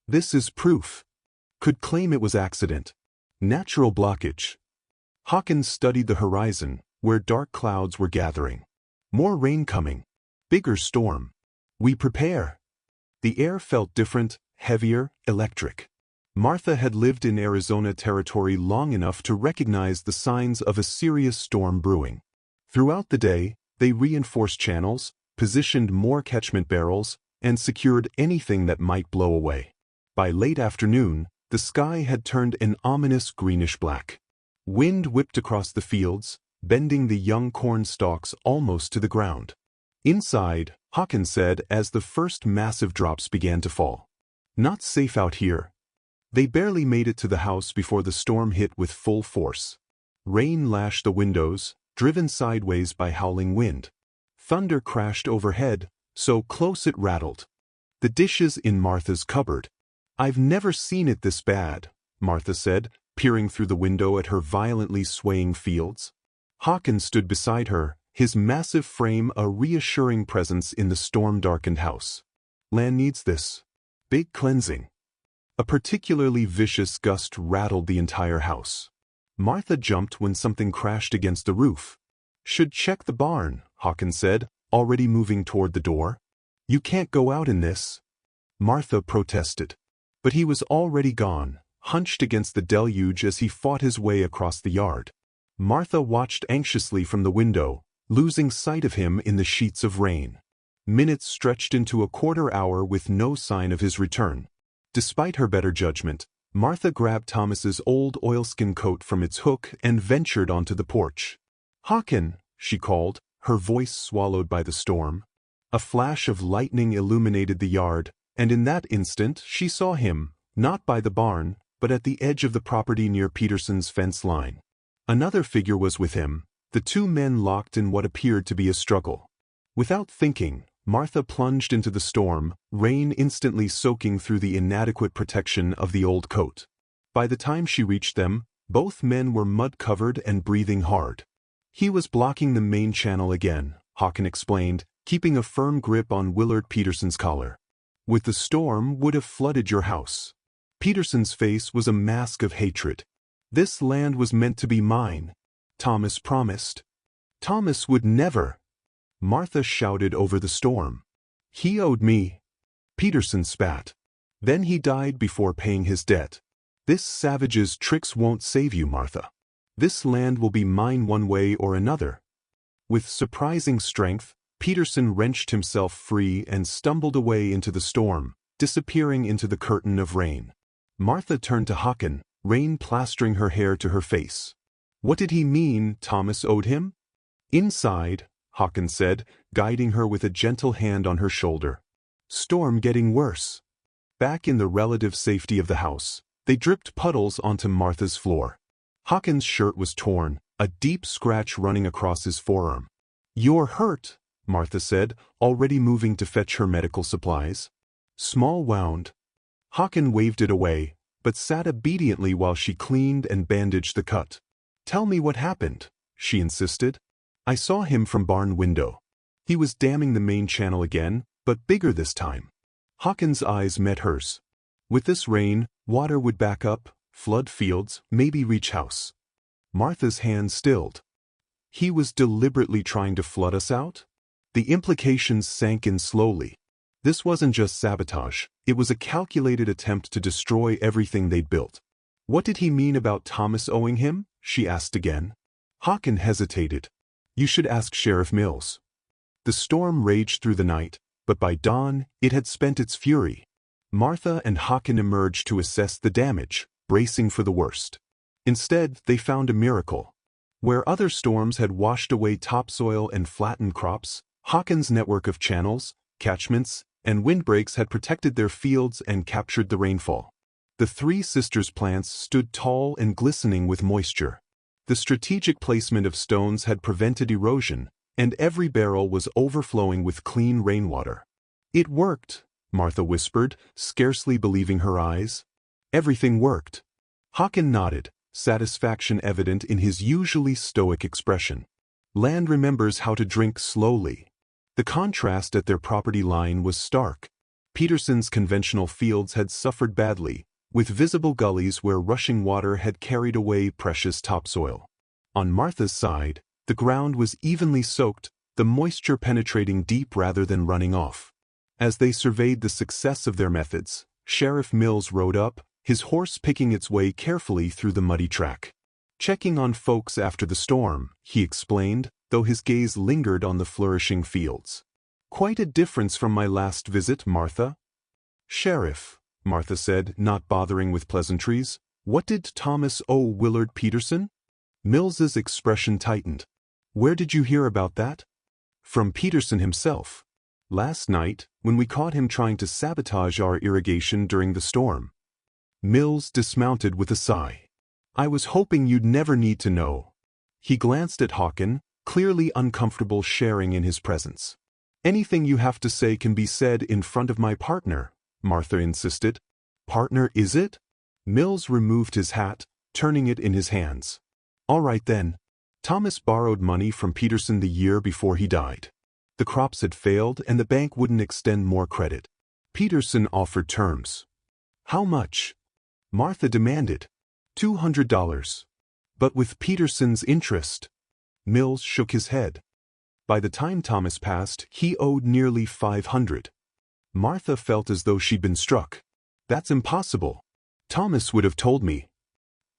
S1: "This is proof." "Could claim it was accident. Natural blockage." Hakan studied the horizon, where dark clouds were gathering. "More rain coming. Bigger storm. We prepare." The air felt different, heavier, electric. Martha had lived in Arizona territory long enough to recognize the signs of a serious storm brewing. Throughout the day, they reinforced channels, positioned more catchment barrels, and secured anything that might blow away. By late afternoon, the sky had turned an ominous greenish-black. Wind whipped across the fields, bending the young corn stalks almost to the ground. "Inside," Hakan said as the first massive drops began to fall. "Not safe out here." They barely made it to the house before the storm hit with full force. Rain lashed the windows, driven sideways by howling wind. Thunder crashed overhead, so close it rattled. The dishes in Martha's cupboard. "I've never seen it this bad," Martha said, peering through the window at her violently swaying fields. Hakan stood beside her, his massive frame a reassuring presence in the storm-darkened house. "Land needs this. Big cleansing." A particularly vicious gust rattled the entire house. Martha jumped when something crashed against the roof. "Should check the barn," Hakan said, already moving toward the door. "You can't go out in this." Martha protested. But he was already gone, hunched against the deluge as he fought his way across the yard. Martha watched anxiously from the window, losing sight of him in the sheets of rain. Minutes stretched into a quarter hour with no sign of his return. Despite her better judgment, Martha grabbed Thomas's old oilskin coat from its hook and ventured onto the porch. "Hakan," she called, her voice swallowed by the storm. A flash of lightning illuminated the yard, and in that instant she saw him, not by the barn, but at the edge of the property near Peterson's fence line. Another figure was with him, the two men locked in what appeared to be a struggle. Without thinking, Martha plunged into the storm, rain instantly soaking through the inadequate protection of the old coat. By the time she reached them, both men were mud-covered and breathing hard. "He was blocking the main channel again," Hakan explained, keeping a firm grip on Willard Peterson's collar. "With the storm would have flooded your house." Peterson's face was a mask of hatred. "This land was meant to be mine," Thomas promised. "Thomas would never." Martha shouted over the storm. "He owed me." Peterson spat. "Then he died before paying his debt. This savage's tricks won't save you, Martha. This land will be mine one way or another." With surprising strength, Peterson wrenched himself free and stumbled away into the storm, disappearing into the curtain of rain. Martha turned to Hakan, rain plastering her hair to her face. What did he mean Thomas owed him? "Inside," Hakan said, guiding her with a gentle hand on her shoulder. "Storm getting worse." Back in the relative safety of the house, they dripped puddles onto Martha's floor. Hakan's shirt was torn, a deep scratch running across his forearm. "You're hurt," Martha said, already moving to fetch her medical supplies. "Small wound." Hakan waved it away, but sat obediently while she cleaned and bandaged the cut. Tell me what happened, she insisted. I saw him from barn window. He was damming the main channel again, but bigger this time. Hakan's eyes met hers. With this rain, water would back up, flood fields, maybe reach house. Martha's hand stilled. He was deliberately trying to flood us out? The implications sank in slowly. This wasn't just sabotage, it was a calculated attempt to destroy everything they'd built. What did he mean about Thomas owing him? She asked again. Hakan hesitated. You should ask Sheriff Mills. The storm raged through the night, but by dawn, it had spent its fury. Martha and Hakan emerged to assess the damage, bracing for the worst. Instead, they found a miracle. Where other storms had washed away topsoil and flattened crops, Hakan's network of channels, catchments, and windbreaks had protected their fields and captured the rainfall. The three sisters' plants stood tall and glistening with moisture. The strategic placement of stones had prevented erosion, and every barrel was overflowing with clean rainwater. It worked, Martha whispered, scarcely believing her eyes. Everything worked. Hakan nodded, satisfaction evident in his usually stoic expression. Land remembers how to drink slowly. The contrast at their property line was stark. Peterson's conventional fields had suffered badly, with visible gullies where rushing water had carried away precious topsoil. On Martha's side, the ground was evenly soaked, the moisture penetrating deep rather than running off. As they surveyed the success of their methods, Sheriff Mills rode up, his horse picking its way carefully through the muddy track. Checking on folks after the storm, he explained, though his gaze lingered on the flourishing fields. Quite a difference from my last visit, Martha. Sheriff, Martha said, not bothering with pleasantries, what did Thomas owe Willard Peterson? Mills's expression tightened. Where did you hear about that? From Peterson himself. Last night, when we caught him trying to sabotage our irrigation during the storm. Mills dismounted with a sigh. I was hoping you'd never need to know. He glanced at Hakan, clearly uncomfortable sharing in his presence. Anything you have to say can be said in front of my partner, Martha insisted. Partner, is it? Mills removed his hat, turning it in his hands. All right then. Thomas borrowed money from Peterson the year before he died. The crops had failed and the bank wouldn't extend more credit. Peterson offered terms. How much? Martha demanded. $200. But with Peterson's interest. Mills shook his head. By the time Thomas passed, he owed nearly $500. Martha felt as though she'd been struck. That's impossible. Thomas would have told me.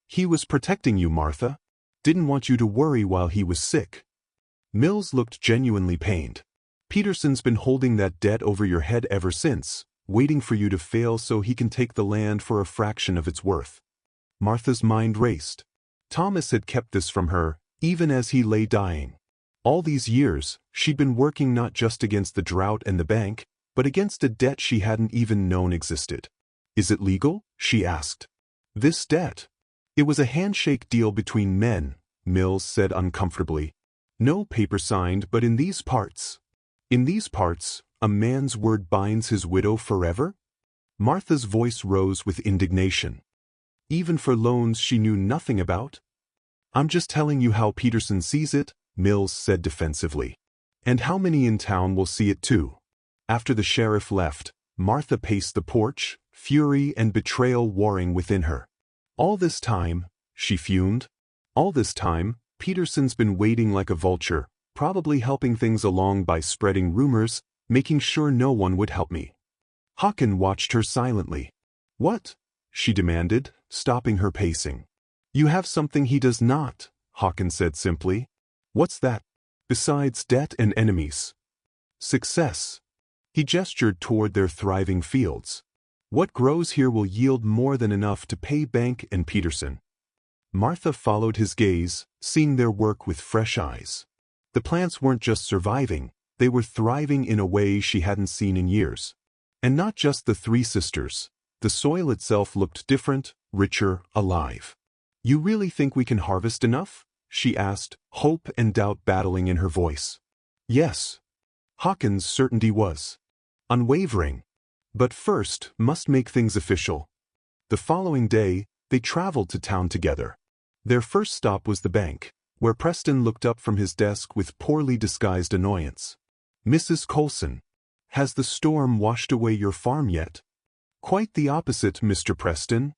S1: He was protecting you, Martha. Didn't want you to worry while he was sick. Mills looked genuinely pained. Peterson's been holding that debt over your head ever since, waiting for you to fail so he can take the land for a fraction of its worth. Martha's mind raced. Thomas had kept this from her, even as he lay dying. All these years, she'd been working not just against the drought and the bank, but against a debt she hadn't even known existed. Is it legal? She asked. This debt? It was a handshake deal between men, Mills said uncomfortably. No paper signed, but in these parts. In these parts, a man's word binds his widow forever? Martha's voice rose with indignation. Even for loans she knew nothing about? I'm just telling you how Peterson sees it, Mills said defensively. And how many in town will see it too? After the sheriff left, Martha paced the porch, fury and betrayal warring within her. All this time, she fumed, all this time, Peterson's been waiting like a vulture, probably helping things along by spreading rumors, making sure no one would help me. Hakan watched her silently. What? She demanded, stopping her pacing. You have something he does not, Hakan said simply. What's that? Besides debt and enemies. Success. He gestured toward their thriving fields. What grows here will yield more than enough to pay bank and Peterson. Martha followed his gaze, seeing their work with fresh eyes. The plants weren't just surviving, they were thriving in a way she hadn't seen in years. And not just the three sisters. The soil itself looked different, richer, alive. You really think we can harvest enough? She asked, hope and doubt battling in her voice. Yes. Hakan's certainty was unwavering. But first, must make things official. The following day, they traveled to town together. Their first stop was the bank, where Preston looked up from his desk with poorly disguised annoyance. "Mrs. Colson, has the storm washed away your farm yet?" "Quite the opposite, Mr. Preston."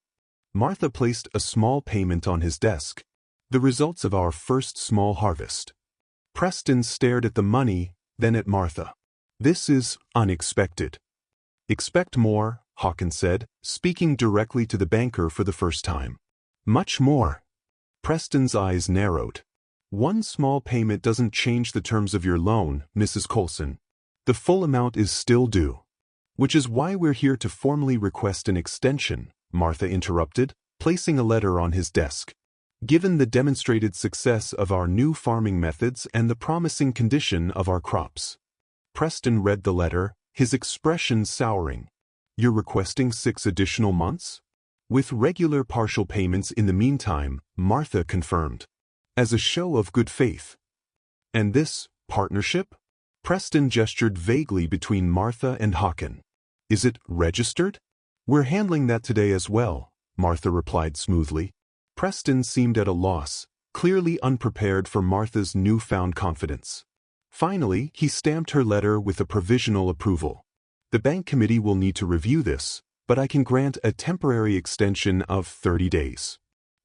S1: Martha placed a small payment on his desk. "The results of our first small harvest." Preston stared at the money, then at Martha. "This is unexpected." "Expect more," Hakan said, speaking directly to the banker for the first time. "Much more." Preston's eyes narrowed. "One small payment doesn't change the terms of your loan, Mrs. Colson. The full amount is still due." "Which is why we're here to formally request an extension," Martha interrupted, placing a letter on his desk. "Given the demonstrated success of our new farming methods and the promising condition of our crops." Preston read the letter, his expression souring. "You're requesting 6 additional months?" "With regular partial payments in the meantime," Martha confirmed. "As a show of good faith." "And this partnership?" Preston gestured vaguely between Martha and Hakan. "Is it registered?" "We're handling that today as well," Martha replied smoothly. Preston seemed at a loss, clearly unprepared for Martha's newfound confidence. Finally, he stamped her letter with a provisional approval. "The bank committee will need to review this, but I can grant a temporary extension of 30 days.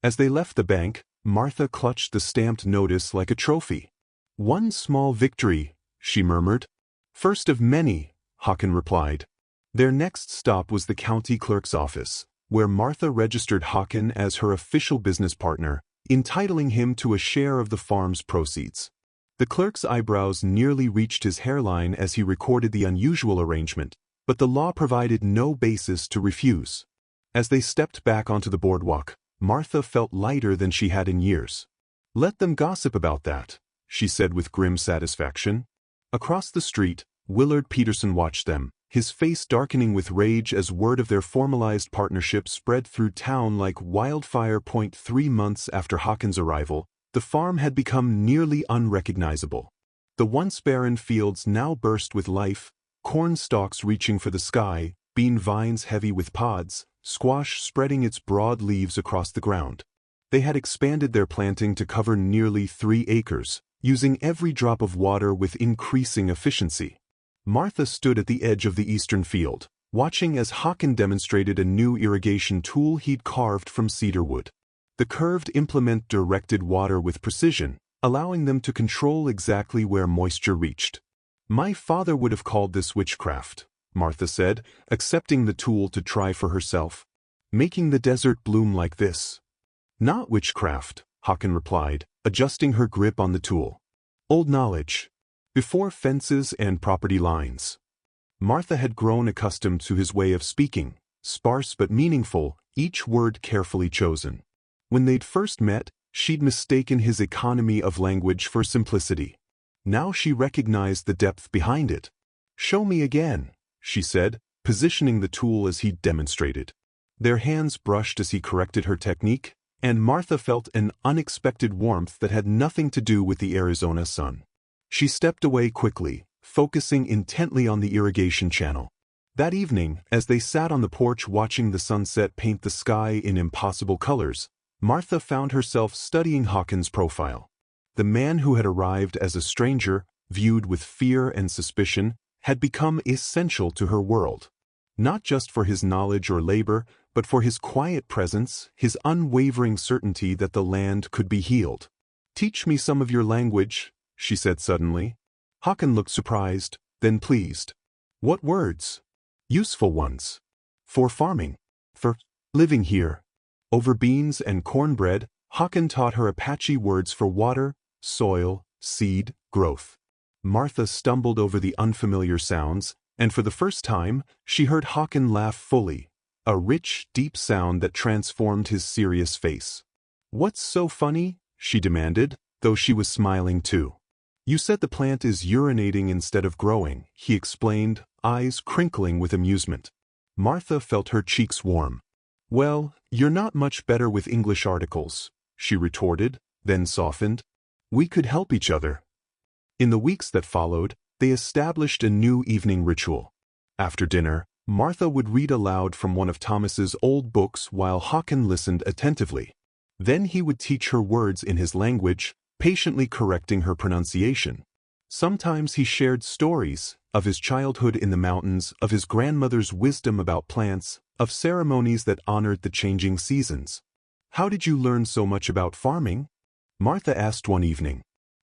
S1: As they left the bank, Martha clutched the stamped notice like a trophy. "One small victory," she murmured. "First of many," Hakan replied. Their next stop was the county clerk's office, where Martha registered Hakan as her official business partner, entitling him to a share of the farm's proceeds. The clerk's eyebrows nearly reached his hairline as he recorded the unusual arrangement, but the law provided no basis to refuse. As they stepped back onto the boardwalk, Martha felt lighter than she had in years. "Let them gossip about that," she said with grim satisfaction. Across the street, Willard Peterson watched them, his face darkening with rage as word of their formalized partnership spread through town like wildfire. 3 months after Hakan's arrival, the farm had become nearly unrecognizable. The once barren fields now burst with life, corn stalks reaching for the sky, bean vines heavy with pods, squash spreading its broad leaves across the ground. They had expanded their planting to cover nearly 3 acres, using every drop of water with increasing efficiency. Martha stood at the edge of the eastern field, watching as Hakan demonstrated a new irrigation tool he'd carved from cedar wood. The curved implement directed water with precision, allowing them to control exactly where moisture reached. "My father would have called this witchcraft," Martha said, accepting the tool to try for herself. "Making the desert bloom like this." "Not witchcraft," Hakan replied, adjusting her grip on the tool. "Old knowledge. Before fences and property lines." Martha had grown accustomed to his way of speaking, sparse but meaningful, each word carefully chosen. When they'd first met, she'd mistaken his economy of language for simplicity. Now she recognized the depth behind it. "Show me again," she said, positioning the tool as he'd demonstrated. Their hands brushed as he corrected her technique, and Martha felt an unexpected warmth that had nothing to do with the Arizona sun. She stepped away quickly, focusing intently on the irrigation channel. That evening, as they sat on the porch watching the sunset paint the sky in impossible colors, Martha found herself studying Hakan's profile. The man who had arrived as a stranger, viewed with fear and suspicion, had become essential to her world. Not just for his knowledge or labor, but for his quiet presence, his unwavering certainty that the land could be healed. "Teach me some of your language," she said suddenly. Hakan looked surprised, then pleased. "What words?" "Useful ones. For farming. For living here." Over beans and cornbread, Hakan taught her Apache words for water, soil, seed, growth. Martha stumbled over the unfamiliar sounds, and for the first time, she heard Hakan laugh fully, a rich, deep sound that transformed his serious face. "What's so funny?" she demanded, though she was smiling too. "You said the plant is urinating instead of growing," he explained, eyes crinkling with amusement. Martha felt her cheeks warm. "Well, you're not much better with English articles," she retorted, then softened. "We could help each other." In the weeks that followed, they established a new evening ritual. After dinner, Martha would read aloud from one of Thomas's old books while Hakan listened attentively. Then he would teach her words in his language, patiently correcting her pronunciation. Sometimes he shared stories of his childhood in the mountains, of his grandmother's wisdom about plants, of ceremonies that honored the changing seasons. "How did you learn so much about farming?" Martha asked one evening.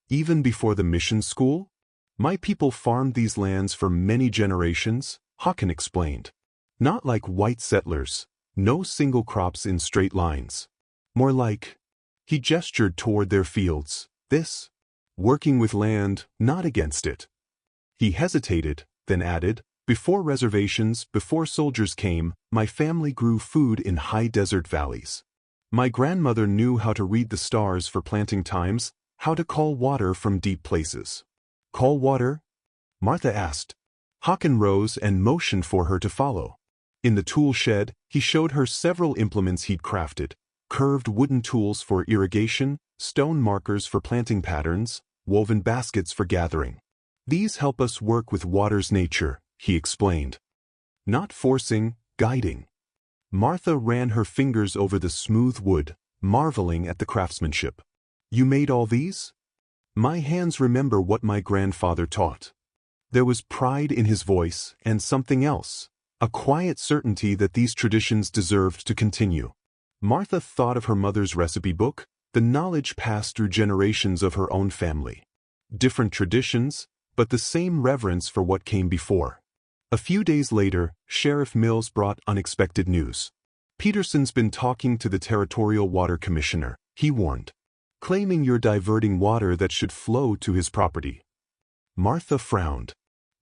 S1: "Even before the mission school? My people farmed these lands for many generations," Hakan explained. "Not like white settlers, no single crops in straight lines. More like," he gestured toward their fields, "this. Working with land, not against it." He hesitated, then added, "Before reservations, before soldiers came, my family grew food in high desert valleys. My grandmother knew how to read the stars for planting times, how to call water from deep places." "Call water?" Martha asked. Hakan rose and motioned for her to follow. In the tool shed, he showed her several implements he'd crafted: curved wooden tools for irrigation, stone markers for planting patterns, woven baskets for gathering. "These help us work with water's nature," he explained. "Not forcing, guiding." Martha ran her fingers over the smooth wood, marveling at the craftsmanship. "You made all these?" "My hands remember what my grandfather taught." There was pride in his voice and something else, a quiet certainty that these traditions deserved to continue. Martha thought of her mother's recipe book, the knowledge passed through generations of her own family. Different traditions, but the same reverence for what came before. A few days later, Sheriff Mills brought unexpected news. "Peterson's been talking to the Territorial Water Commissioner," he warned, "claiming you're diverting water that should flow to his property." Martha frowned.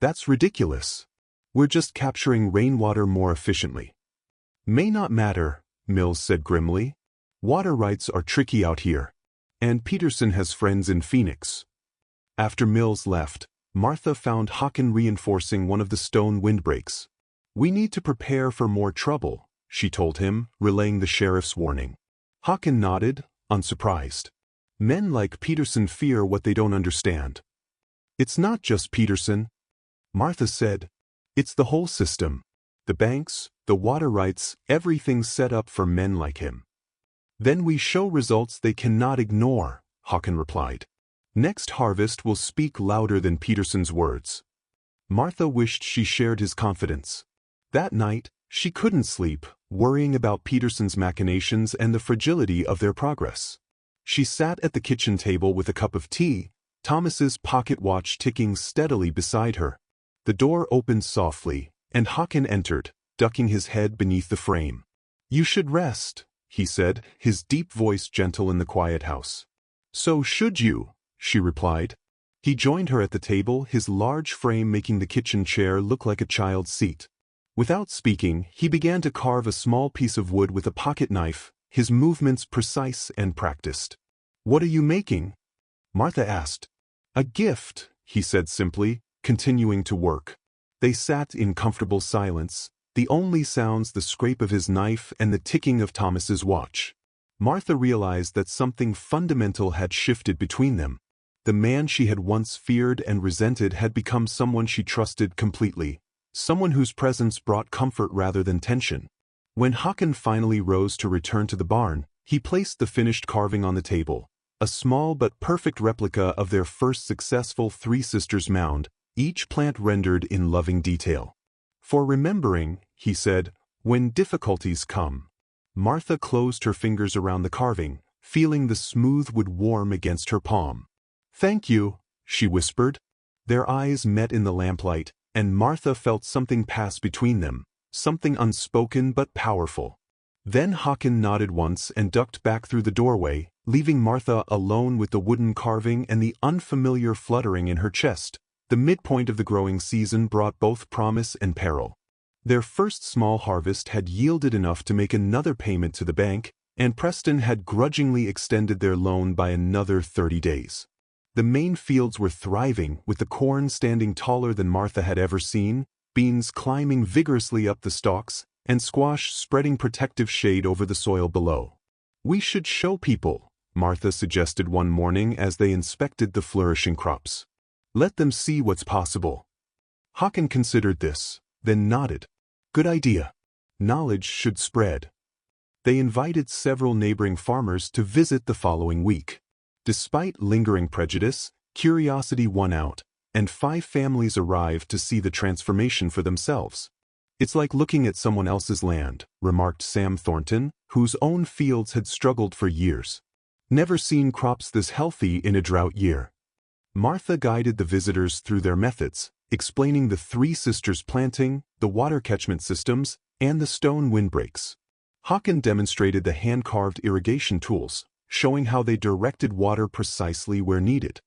S1: "That's ridiculous. We're just capturing rainwater more efficiently." "May not matter," Mills said grimly. "Water rights are tricky out here. And Peterson has friends in Phoenix." After Mills left, Martha found Hakan reinforcing one of the stone windbreaks. "We need to prepare for more trouble," she told him, relaying the sheriff's warning. Hakan nodded, unsurprised. "Men like Peterson fear what they don't understand." "It's not just Peterson," Martha said. "It's the whole system. The banks, the water rights, everything's set up for men like him." "Then we show results they cannot ignore," Hakan replied. "Next harvest will speak louder than Peterson's words." Martha wished she shared his confidence. That night, she couldn't sleep, worrying about Peterson's machinations and the fragility of their progress. She sat at the kitchen table with a cup of tea, Thomas's pocket watch ticking steadily beside her. The door opened softly, and Hakan entered, ducking his head beneath the frame. "You should rest," he said, his deep voice gentle in the quiet house. "So should you," she replied. He joined her at the table, his large frame making the kitchen chair look like a child's seat. Without speaking, he began to carve a small piece of wood with a pocket knife, his movements precise and practiced. "What are you making?" Martha asked. "A gift," he said simply, continuing to work. They sat in comfortable silence, the only sounds the scrape of his knife and the ticking of Thomas's watch. Martha realized that something fundamental had shifted between them. The man she had once feared and resented had become someone she trusted completely, someone whose presence brought comfort rather than tension. When Hakan finally rose to return to the barn, he placed the finished carving on the table, a small but perfect replica of their first successful Three Sisters mound, each plant rendered in loving detail. "For remembering," he said, "when difficulties come." Martha closed her fingers around the carving, feeling the smooth wood warm against her palm. "Thank you," she whispered. Their eyes met in the lamplight, and Martha felt something pass between them, something unspoken but powerful. Then Hakan nodded once and ducked back through the doorway, leaving Martha alone with the wooden carving and the unfamiliar fluttering in her chest. The midpoint of the growing season brought both promise and peril. Their first small harvest had yielded enough to make another payment to the bank, and Preston had grudgingly extended their loan by another 30 days. The main fields were thriving, with the corn standing taller than Martha had ever seen, beans climbing vigorously up the stalks, and squash spreading protective shade over the soil below. "We should show people," Martha suggested one morning as they inspected the flourishing crops. "Let them see what's possible." Hakan considered this, then nodded. "Good idea. Knowledge should spread." They invited several neighboring farmers to visit the following week. Despite lingering prejudice, curiosity won out, and 5 families arrived to see the transformation for themselves. "It's like looking at someone else's land," remarked Sam Thornton, whose own fields had struggled for years. "Never seen crops this healthy in a drought year." Martha guided the visitors through their methods, explaining the 3 sisters' planting, the water catchment systems, and the stone windbreaks. Hakan demonstrated the hand-carved irrigation tools, showing how they directed water precisely where needed.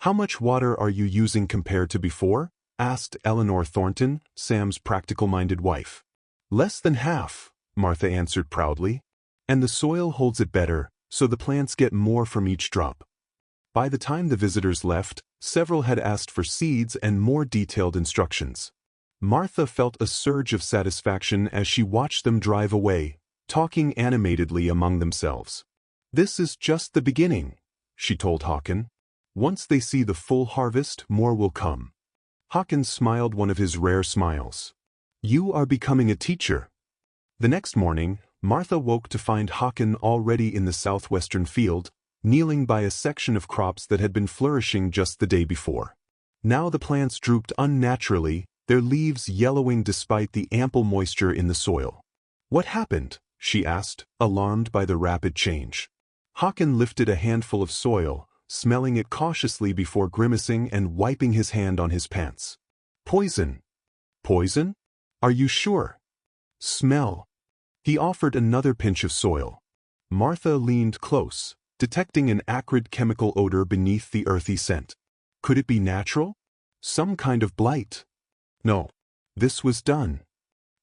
S1: "How much water are you using compared to before?" asked Eleanor Thornton, Sam's practical-minded wife. "Less than half," Martha answered proudly. "And the soil holds it better, so the plants get more from each drop." By the time the visitors left, several had asked for seeds and more detailed instructions. Martha felt a surge of satisfaction as she watched them drive away, talking animatedly among themselves. "This is just the beginning," she told Hakan. "Once they see the full harvest, more will come." Hakan smiled one of his rare smiles. "You are becoming a teacher." The next morning, Martha woke to find Hakan already in the southwestern field, kneeling by a section of crops that had been flourishing just the day before. Now the plants drooped unnaturally, their leaves yellowing despite the ample moisture in the soil. "What happened?" she asked, alarmed by the rapid change. Hakan lifted a handful of soil, smelling it cautiously before grimacing and wiping his hand on his pants. "Poison." "Poison? Are you sure?" "Smell." He offered another pinch of soil. Martha leaned close, detecting an acrid chemical odor beneath the earthy scent. Could it be natural? Some kind of blight? No. This was done.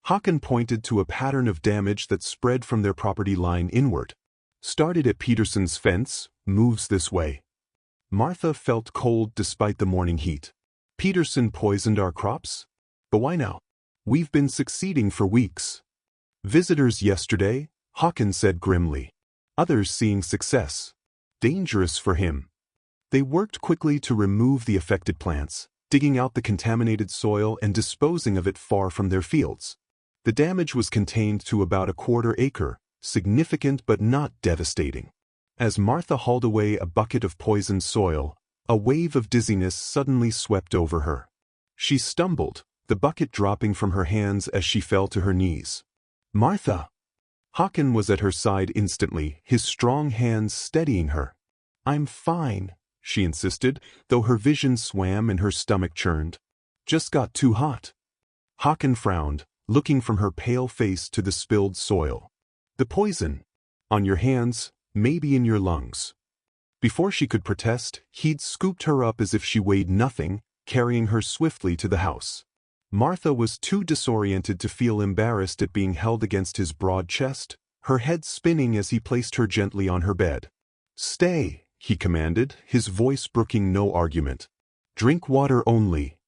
S1: Hakan pointed to a pattern of damage that spread from their property line inward. "Started at Peterson's fence, moves this way." Martha felt cold despite the morning heat. "Peterson poisoned our crops? But why now? We've been succeeding for weeks." "Visitors yesterday," Hakan said grimly. "Others seeing success. Dangerous for him." They worked quickly to remove the affected plants, digging out the contaminated soil and disposing of it far from their fields. The damage was contained to about a quarter acre, significant but not devastating. As Martha hauled away a bucket of poisoned soil, a wave of dizziness suddenly swept over her. She stumbled, the bucket dropping from her hands as she fell to her knees. "Martha!" Hakan was at her side instantly, his strong hands steadying her. "I'm fine," she insisted, though her vision swam and her stomach churned. "Just got too hot." Hakan frowned, looking from her pale face to the spilled soil. "The poison. On your hands, maybe in your lungs." Before she could protest, he'd scooped her up as if she weighed nothing, carrying her swiftly to the house. Martha was too disoriented to feel embarrassed at being held against his broad chest, her head spinning as he placed her gently on her bed. "Stay," he commanded, his voice brooking no argument. "Drink water only."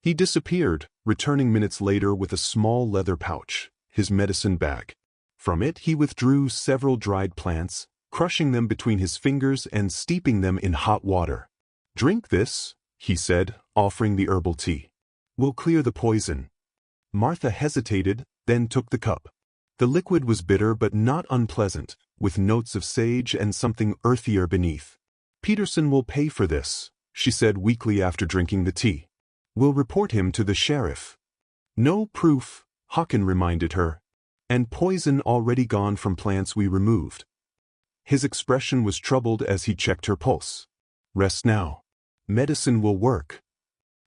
S1: He disappeared, returning minutes later with a small leather pouch, his medicine bag. From it he withdrew several dried plants, crushing them between his fingers and steeping them in hot water. "Drink this," he said, offering the herbal tea. "Will clear the poison." Martha hesitated, then took the cup. The liquid was bitter but not unpleasant, with notes of sage and something earthier beneath. "Peterson will pay for this," she said weakly after drinking the tea. "We'll report him to the sheriff." "No proof," Hakan reminded her. "And poison already gone from plants we removed." His expression was troubled as he checked her pulse. "Rest now. Medicine will work."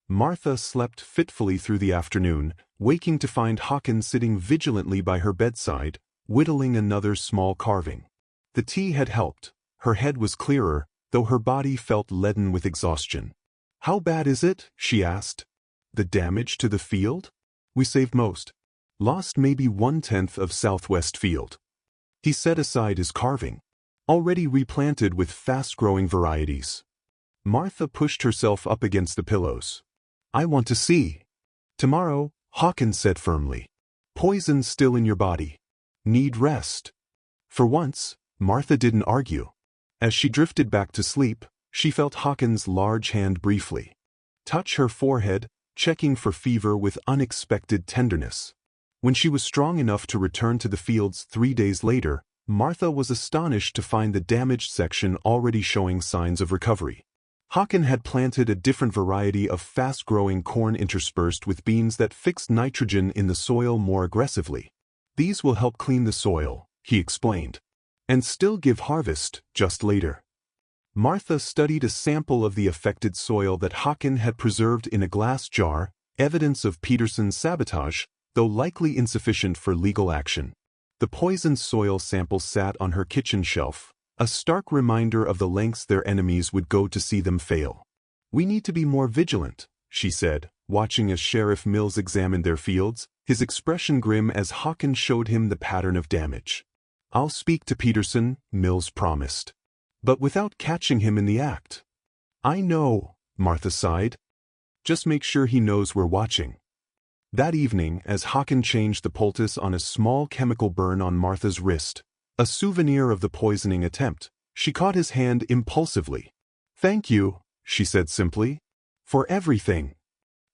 S1: Martha slept fitfully through the afternoon, waking to find Hakan sitting vigilantly by her bedside, whittling another small carving. The tea had helped. Her head was clearer, though her body felt leaden with exhaustion. "How bad is it?" she asked. "The damage to the field?" "We saved most. Lost maybe 1/10 of southwest field." He set aside his carving. "Already replanted with fast-growing varieties." Martha pushed herself up against the pillows. "I want to see." "Tomorrow," Hakan said firmly. "Poison's still in your body. Need rest." For once, Martha didn't argue. As she drifted back to sleep, she felt Hakan's large hand briefly touch her forehead, checking for fever with unexpected tenderness. When she was strong enough to return to the fields 3 days later, Martha was astonished to find the damaged section already showing signs of recovery. Hakan had planted a different variety of fast-growing corn interspersed with beans that fixed nitrogen in the soil more aggressively. These will help clean the soil, he explained, and still give harvest just later. Martha studied a sample of the affected soil that Hakan had preserved in a glass jar, evidence of Peterson's sabotage, though likely insufficient for legal action. The poisoned soil sample sat on her kitchen shelf, a stark reminder of the lengths their enemies would go to see them fail. "We need to be more vigilant," she said, watching as Sheriff Mills examined their fields, his expression grim as Hakan showed him the pattern of damage. "I'll speak to Peterson," Mills promised, but without catching him in the act. "I know," Martha sighed. "Just make sure he knows we're watching." That evening, as Hakan changed the poultice on a small chemical burn on Martha's wrist, a souvenir of the poisoning attempt, she caught his hand impulsively. "Thank you," she said simply, "for everything."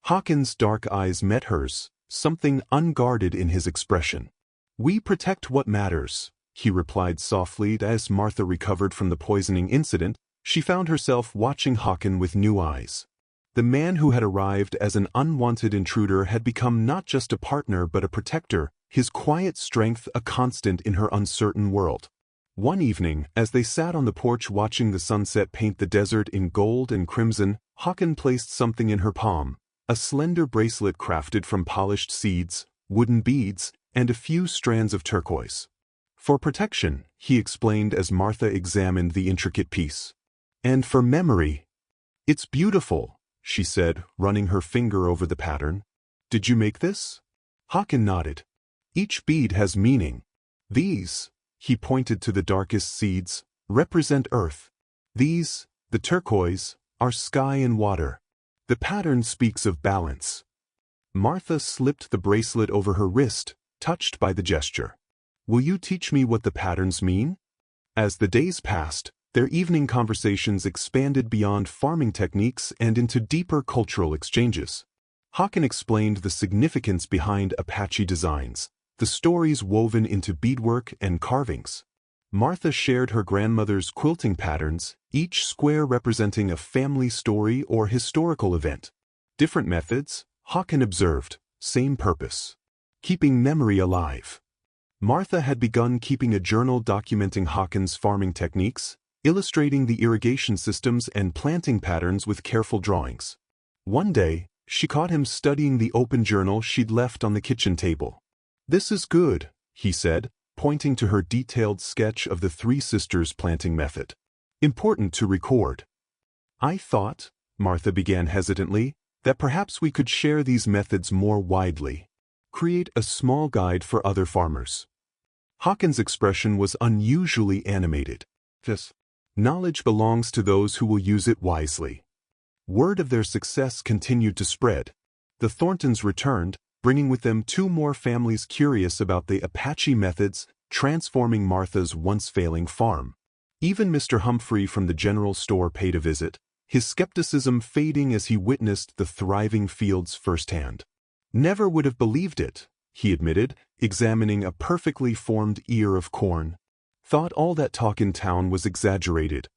S1: Hakan's dark eyes met hers, something unguarded in his expression. "We protect what matters," he replied softly. As Martha recovered from the poisoning incident, she found herself watching Hakan with new eyes. The man who had arrived as an unwanted intruder had become not just a partner but a protector, his quiet strength a constant in her uncertain world. One evening, as they sat on the porch watching the sunset paint the desert in gold and crimson, Hakan placed something in her palm, a slender bracelet crafted from polished seeds, wooden beads, and a few strands of turquoise. "For protection," he explained as Martha examined the intricate piece. "And for memory." "It's beautiful," she said, running her finger over the pattern. "Did you make this?" Hakan nodded. "Each bead has meaning. These," he pointed to the darkest seeds, "represent earth. These, the turquoise, are sky and water. The pattern speaks of balance." Martha slipped the bracelet over her wrist, touched by the gesture. "Will you teach me what the patterns mean?" As the days passed, their evening conversations expanded beyond farming techniques and into deeper cultural exchanges. Hakan explained the significance behind Apache designs, the stories woven into beadwork and carvings. Martha shared her grandmother's quilting patterns, each square representing a family story or historical event. Different methods, Hakan observed, same purpose: keeping memory alive. Martha had begun keeping a journal documenting Hakan's farming techniques, illustrating the irrigation systems and planting patterns with careful drawings. One day, she caught him studying the open journal she'd left on the kitchen table. "This is good," he said, pointing to her detailed sketch of the three sisters' planting method. "Important to record." "I thought," Martha began hesitantly, "that perhaps we could share these methods more widely. Create a small guide for other farmers." Hakan's expression was unusually animated. "This knowledge belongs to those who will use it wisely." Word of their success continued to spread. The Thorntons returned, bringing with them two more families curious about the Apache methods transforming Martha's once-failing farm. Even Mr. Humphrey from the general store paid a visit, his skepticism fading as he witnessed the thriving fields firsthand. "Never would have believed it," he admitted, examining a perfectly formed ear of corn. "Thought all that talk in town was exaggerated."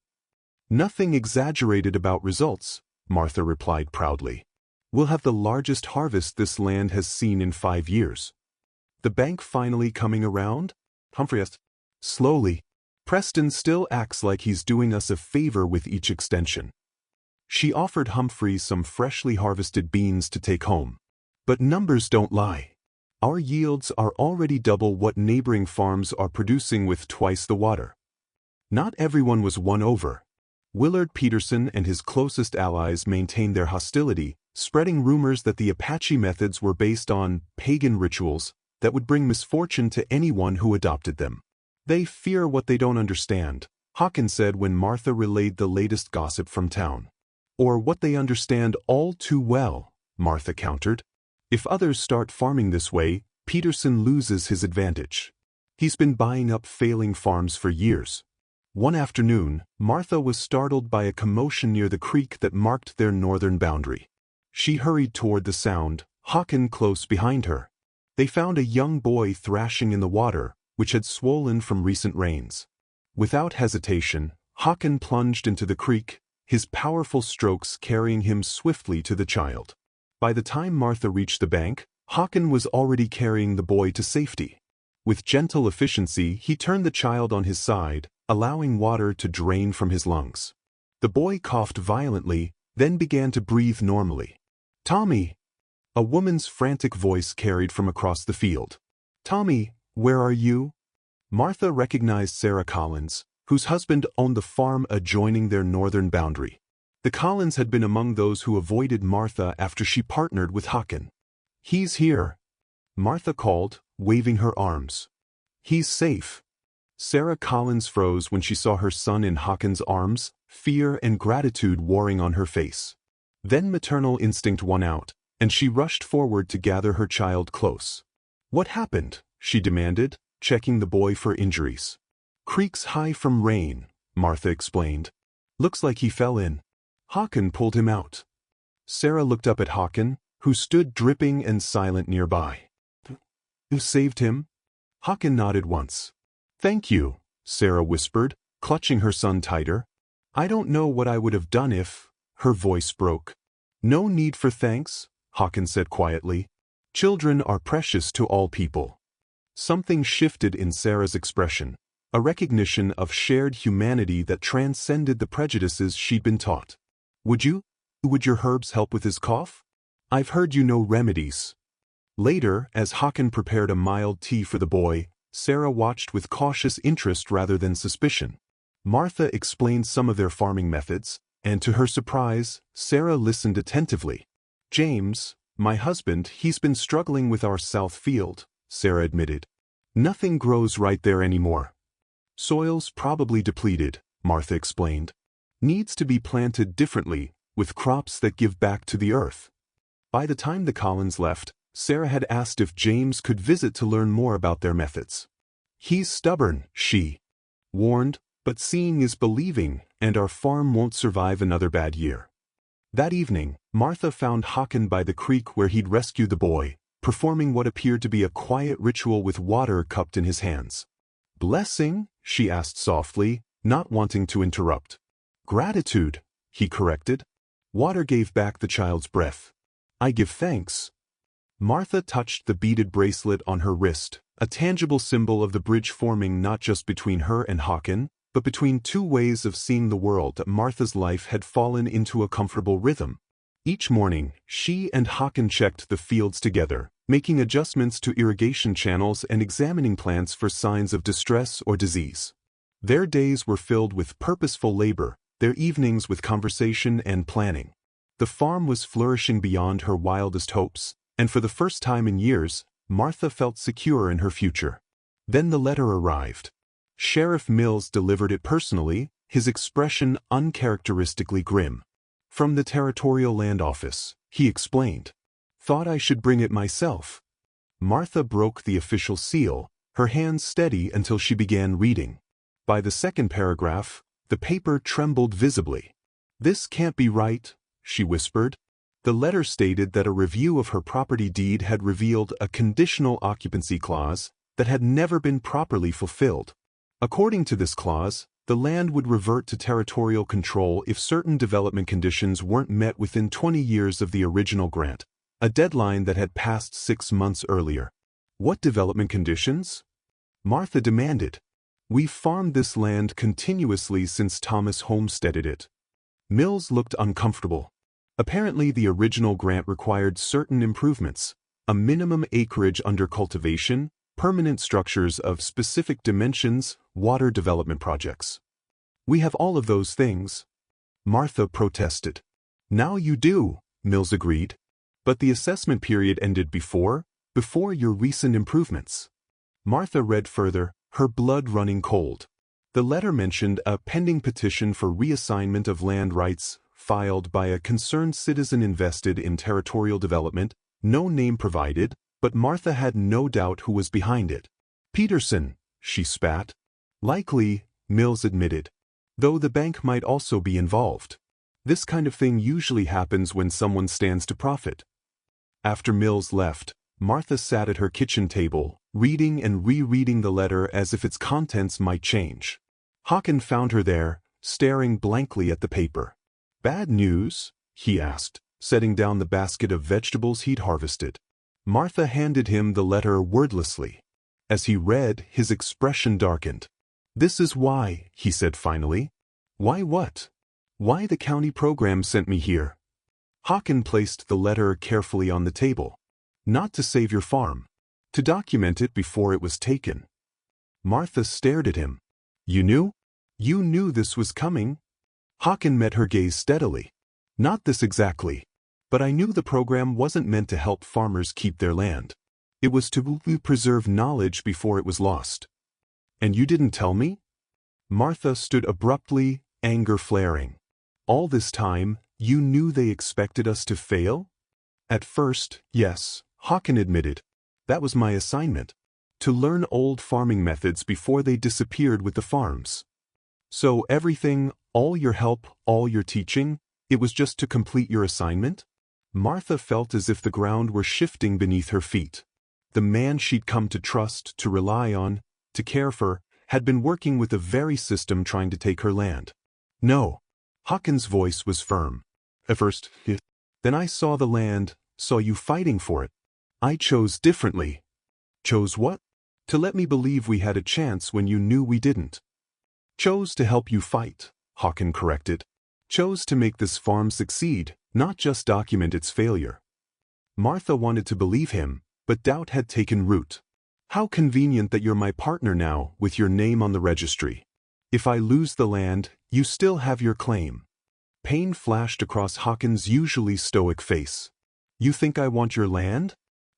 S1: "Nothing exaggerated about results," Martha replied proudly. "We'll have the largest harvest this land has seen in 5 years." "The bank finally coming around?" Humphrey asked. "Slowly. Preston still acts like he's doing us a favor with each extension." She offered Humphrey some freshly harvested beans to take home. "But numbers don't lie. Our yields are already double what neighboring farms are producing with twice the water." Not everyone was won over. Willard Peterson and his closest allies maintained their hostility, spreading rumors that the Apache methods were based on pagan rituals that would bring misfortune to anyone who adopted them. "They fear what they don't understand," Hakan said when Martha relayed the latest gossip from town. "Or what they understand all too well," Martha countered. "If others start farming this way, Peterson loses his advantage. He's been buying up failing farms for years." One afternoon, Martha was startled by a commotion near the creek that marked their northern boundary. She hurried toward the sound, Hakan close behind her. They found a young boy thrashing in the water, which had swollen from recent rains. Without hesitation, Hakan plunged into the creek, his powerful strokes carrying him swiftly to the child. By the time Martha reached the bank, Hakan was already carrying the boy to safety. With gentle efficiency, he turned the child on his side, allowing water to drain from his lungs. The boy coughed violently, then began to breathe normally. "Tommy!" A woman's frantic voice carried from across the field. "Tommy, where are you?" Martha recognized Sarah Collins, whose husband owned the farm adjoining their northern boundary. The Collins had been among those who avoided Martha after she partnered with Hakan. "He's here," Martha called, waving her arms. "He's safe." Sarah Collins froze when she saw her son in Hakan's arms, fear and gratitude warring on her face. Then maternal instinct won out, and she rushed forward to gather her child close. "What happened?" she demanded, checking the boy for injuries. "Creek's high from rain," Martha explained. "Looks like he fell in. Hakan pulled him out." Sarah looked up at Hakan, who stood dripping and silent nearby. "You saved him?" Hakan nodded once. "Thank you," Sarah whispered, clutching her son tighter. "I don't know what I would have done if—" Her voice broke. "No need for thanks," Hakan said quietly. "Children are precious to all people." Something shifted in Sarah's expression, a recognition of shared humanity that transcended the prejudices she'd been taught. Would your herbs help with his cough? I've heard you know remedies." Later, as Hakan prepared a mild tea for the boy, Sarah watched with cautious interest rather than suspicion. Martha explained some of their farming methods, and to her surprise, Sarah listened attentively. "James, my husband, he's been struggling with our south field," Sarah admitted. "Nothing grows right there anymore." "Soil's probably depleted," Martha explained. "Needs to be planted differently, with crops that give back to the earth." By the time the Collins left, Sarah had asked if James could visit to learn more about their methods. "He's stubborn," she warned, "but seeing is believing, and our farm won't survive another bad year." That evening, Martha found Hakan by the creek where he'd rescued the boy, performing what appeared to be a quiet ritual with water cupped in his hands. "Blessing?" she asked softly, not wanting to interrupt. "Gratitude," he corrected. Water gave back the child's breath. "I give thanks." Martha touched the beaded bracelet on her wrist, a tangible symbol of the bridge forming not just between her and Hakan, but between two ways of seeing the world that Martha's life had fallen into a comfortable rhythm. Each morning, she and Hakan checked the fields together, making adjustments to irrigation channels and examining plants for signs of distress or disease. Their days were filled with purposeful labor, their evenings with conversation and planning. The farm was flourishing beyond her wildest hopes, and for the first time in years, Martha felt secure in her future. Then the letter arrived. Sheriff Mills delivered it personally, his expression uncharacteristically grim. "From the Territorial Land Office," he explained. "Thought I should bring it myself." Martha broke the official seal, her hands steady until she began reading. By the second paragraph, the paper trembled visibly. "This can't be right," she whispered. The letter stated that a review of her property deed had revealed a conditional occupancy clause that had never been properly fulfilled. According to this clause, the land would revert to territorial control if certain development conditions weren't met within 20 years of the original grant, a deadline that had passed 6 months earlier. "What development conditions?" Martha demanded. "We've farmed this land continuously since Thomas homesteaded it." Mills looked uncomfortable. Apparently the original grant required certain improvements, a minimum acreage under cultivation, permanent structures of specific dimensions, water development projects. "We have all of those things," Martha protested. "Now you do," Mills agreed. "But the assessment period ended before your recent improvements." Martha read further, her blood running cold. The letter mentioned a pending petition for reassignment of land rights filed by a concerned citizen invested in territorial development, no name provided, but Martha had no doubt who was behind it. "Peterson," she spat. "Likely," Mills admitted, though the bank might also be involved. This kind of thing usually happens when someone stands to profit. After Mills left, Martha sat at her kitchen table, reading and rereading the letter as if its contents might change. Hakan found her there, staring blankly at the paper. "Bad news?" he asked, setting down the basket of vegetables he'd harvested. Martha handed him the letter wordlessly. As he read, his expression darkened. "This is why," he said finally. "Why what? Why the county program sent me here." Hakan placed the letter carefully on the table. "Not to save your farm. To document it before it was taken." Martha stared at him. "You knew? You knew this was coming?" Hakan met her gaze steadily. "Not this exactly. But I knew the program wasn't meant to help farmers keep their land. It was to preserve knowledge before it was lost." "And you didn't tell me?" Martha stood abruptly, anger flaring. "All this time, you knew they expected us to fail?" "At first, yes," Hakan admitted. "That was my assignment. To learn old farming methods before they disappeared with the farms. So everything, all your help, all your teaching, it was just to complete your assignment?" Martha felt as if the ground were shifting beneath her feet. The man she'd come to trust, to rely on, to care for, had been working with the very system trying to take her land. "No." Hakan's voice was firm. "At first, then I saw the land, saw you fighting for it. I chose differently." "Chose what?" "To let me believe we had a chance when you knew we didn't." "Chose to help you fight," Hakan corrected. "Chose to make this farm succeed, not just document its failure." Martha wanted to believe him, but doubt had taken root. "How convenient that you're my partner now, with your name on the registry. If I lose the land, you still have your claim." Pain flashed across Hakan's usually stoic face. "You think I want your land?"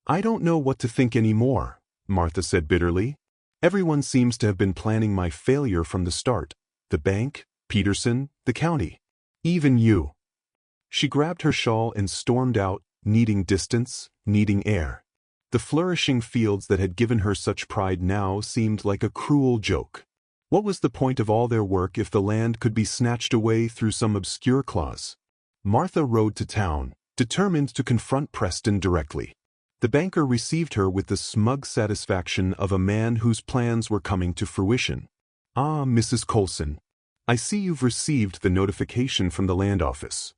S1: "I don't know what to think anymore," Martha said bitterly. "Everyone seems to have been planning my failure from the start. The bank, Peterson, the county. Even you." She grabbed her shawl and stormed out, needing distance, needing air. The flourishing fields that had given her such pride now seemed like a cruel joke. What was the point of all their work if the land could be snatched away through some obscure clause? Martha rode to town, determined to confront Preston directly. The banker received her with the smug satisfaction of a man whose plans were coming to fruition. "Ah, Mrs. Colson, I see you've received the notification from the land office."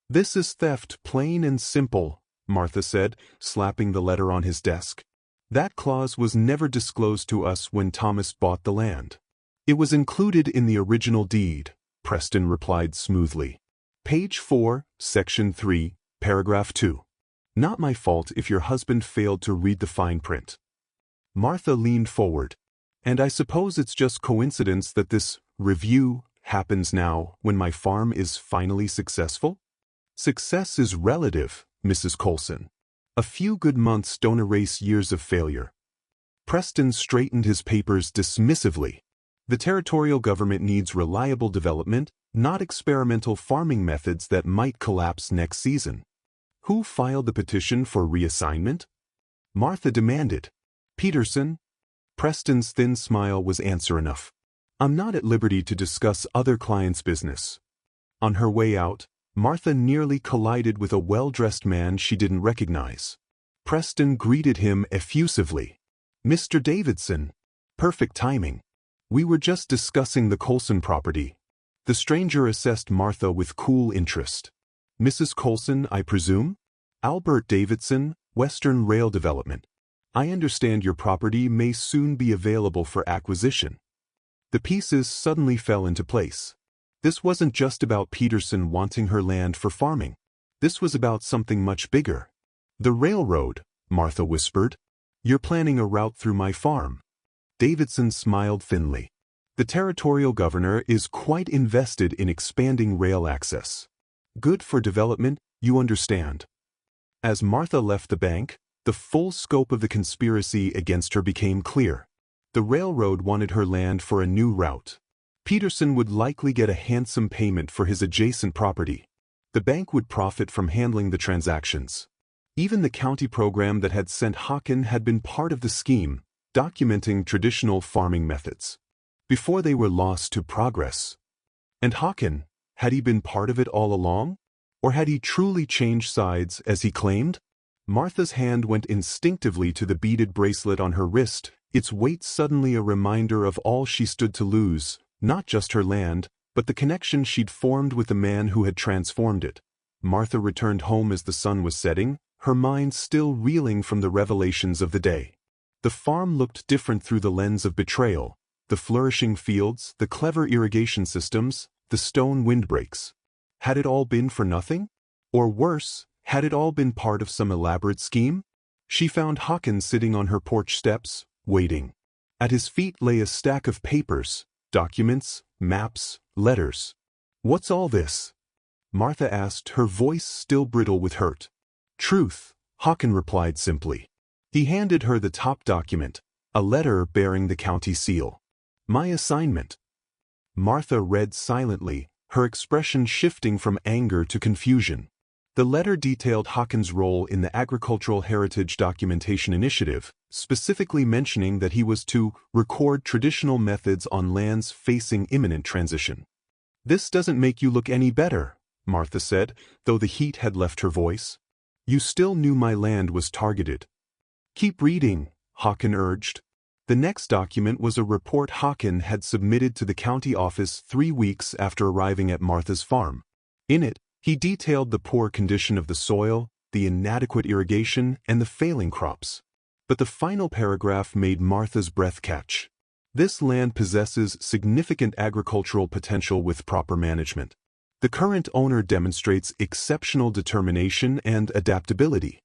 S1: "This is theft, plain and simple," Martha said, slapping the letter on his desk. "That clause was never disclosed to us when Thomas bought the land." "It was included in the original deed," Preston replied smoothly. "Page 4, Section 3, Paragraph 2. Not my fault if your husband failed to read the fine print." Martha leaned forward. "And I suppose it's just coincidence that this review happens now when my farm is finally successful?" "Success is relative, Mrs. Colson. A few good months don't erase years of failure." Preston straightened his papers dismissively. "The territorial government needs reliable development, not experimental farming methods that might collapse next season." "Who filed the petition for reassignment?" Martha demanded. "Peterson." Preston's thin smile was answer enough. "I'm not at liberty to discuss other clients' business." On her way out, Martha nearly collided with a well-dressed man she didn't recognize. Preston greeted him effusively. "Mr. Davidson. Perfect timing. We were just discussing the Colson property." The stranger assessed Martha with cool interest. "Mrs. Colson, I presume?" "Albert Davidson, Western Rail Development. I understand your property may soon be available for acquisition." The pieces suddenly fell into place. This wasn't just about Peterson wanting her land for farming. This was about something much bigger. "The railroad," Martha whispered. "You're planning a route through my farm." Davidson smiled thinly. "The territorial governor is quite invested in expanding rail access. Good for development, you understand." As Martha left the bank, the full scope of the conspiracy against her became clear. The railroad wanted her land for a new route. Peterson would likely get a handsome payment for his adjacent property. The bank would profit from handling the transactions. Even the county program that had sent Hakan had been part of the scheme, documenting traditional farming methods. Before they were lost to progress. And Hakan, had he been part of it all along? Or had he truly changed sides as he claimed? Martha's hand went instinctively to the beaded bracelet on her wrist, its weight suddenly a reminder of all she stood to lose, not just her land, but the connection she'd formed with the man who had transformed it. Martha returned home as the sun was setting, her mind still reeling from the revelations of the day. The farm looked different through the lens of betrayal. The flourishing fields, the clever irrigation systems, the stone windbreaks. Had it all been for nothing? Or worse, had it all been part of some elaborate scheme? She found Hakan sitting on her porch steps, waiting. At his feet lay a stack of papers, documents, maps, letters. "What's all this?" Martha asked, her voice still brittle with hurt. "Truth," Hakan replied simply. He handed her the top document, a letter bearing the county seal. "My assignment." Martha read silently, her expression shifting from anger to confusion. The letter detailed Hakan's role in the Agricultural Heritage Documentation Initiative, specifically mentioning that he was to record traditional methods on lands facing imminent transition. "This doesn't make you look any better," Martha said, though the heat had left her voice. "You still knew my land was targeted." "Keep reading," Hakan urged. The next document was a report Hakan had submitted to the county office 3 weeks after arriving at Martha's farm. In it, he detailed the poor condition of the soil, the inadequate irrigation, and the failing crops. But the final paragraph made Martha's breath catch. This land possesses significant agricultural potential with proper management. The current owner demonstrates exceptional determination and adaptability.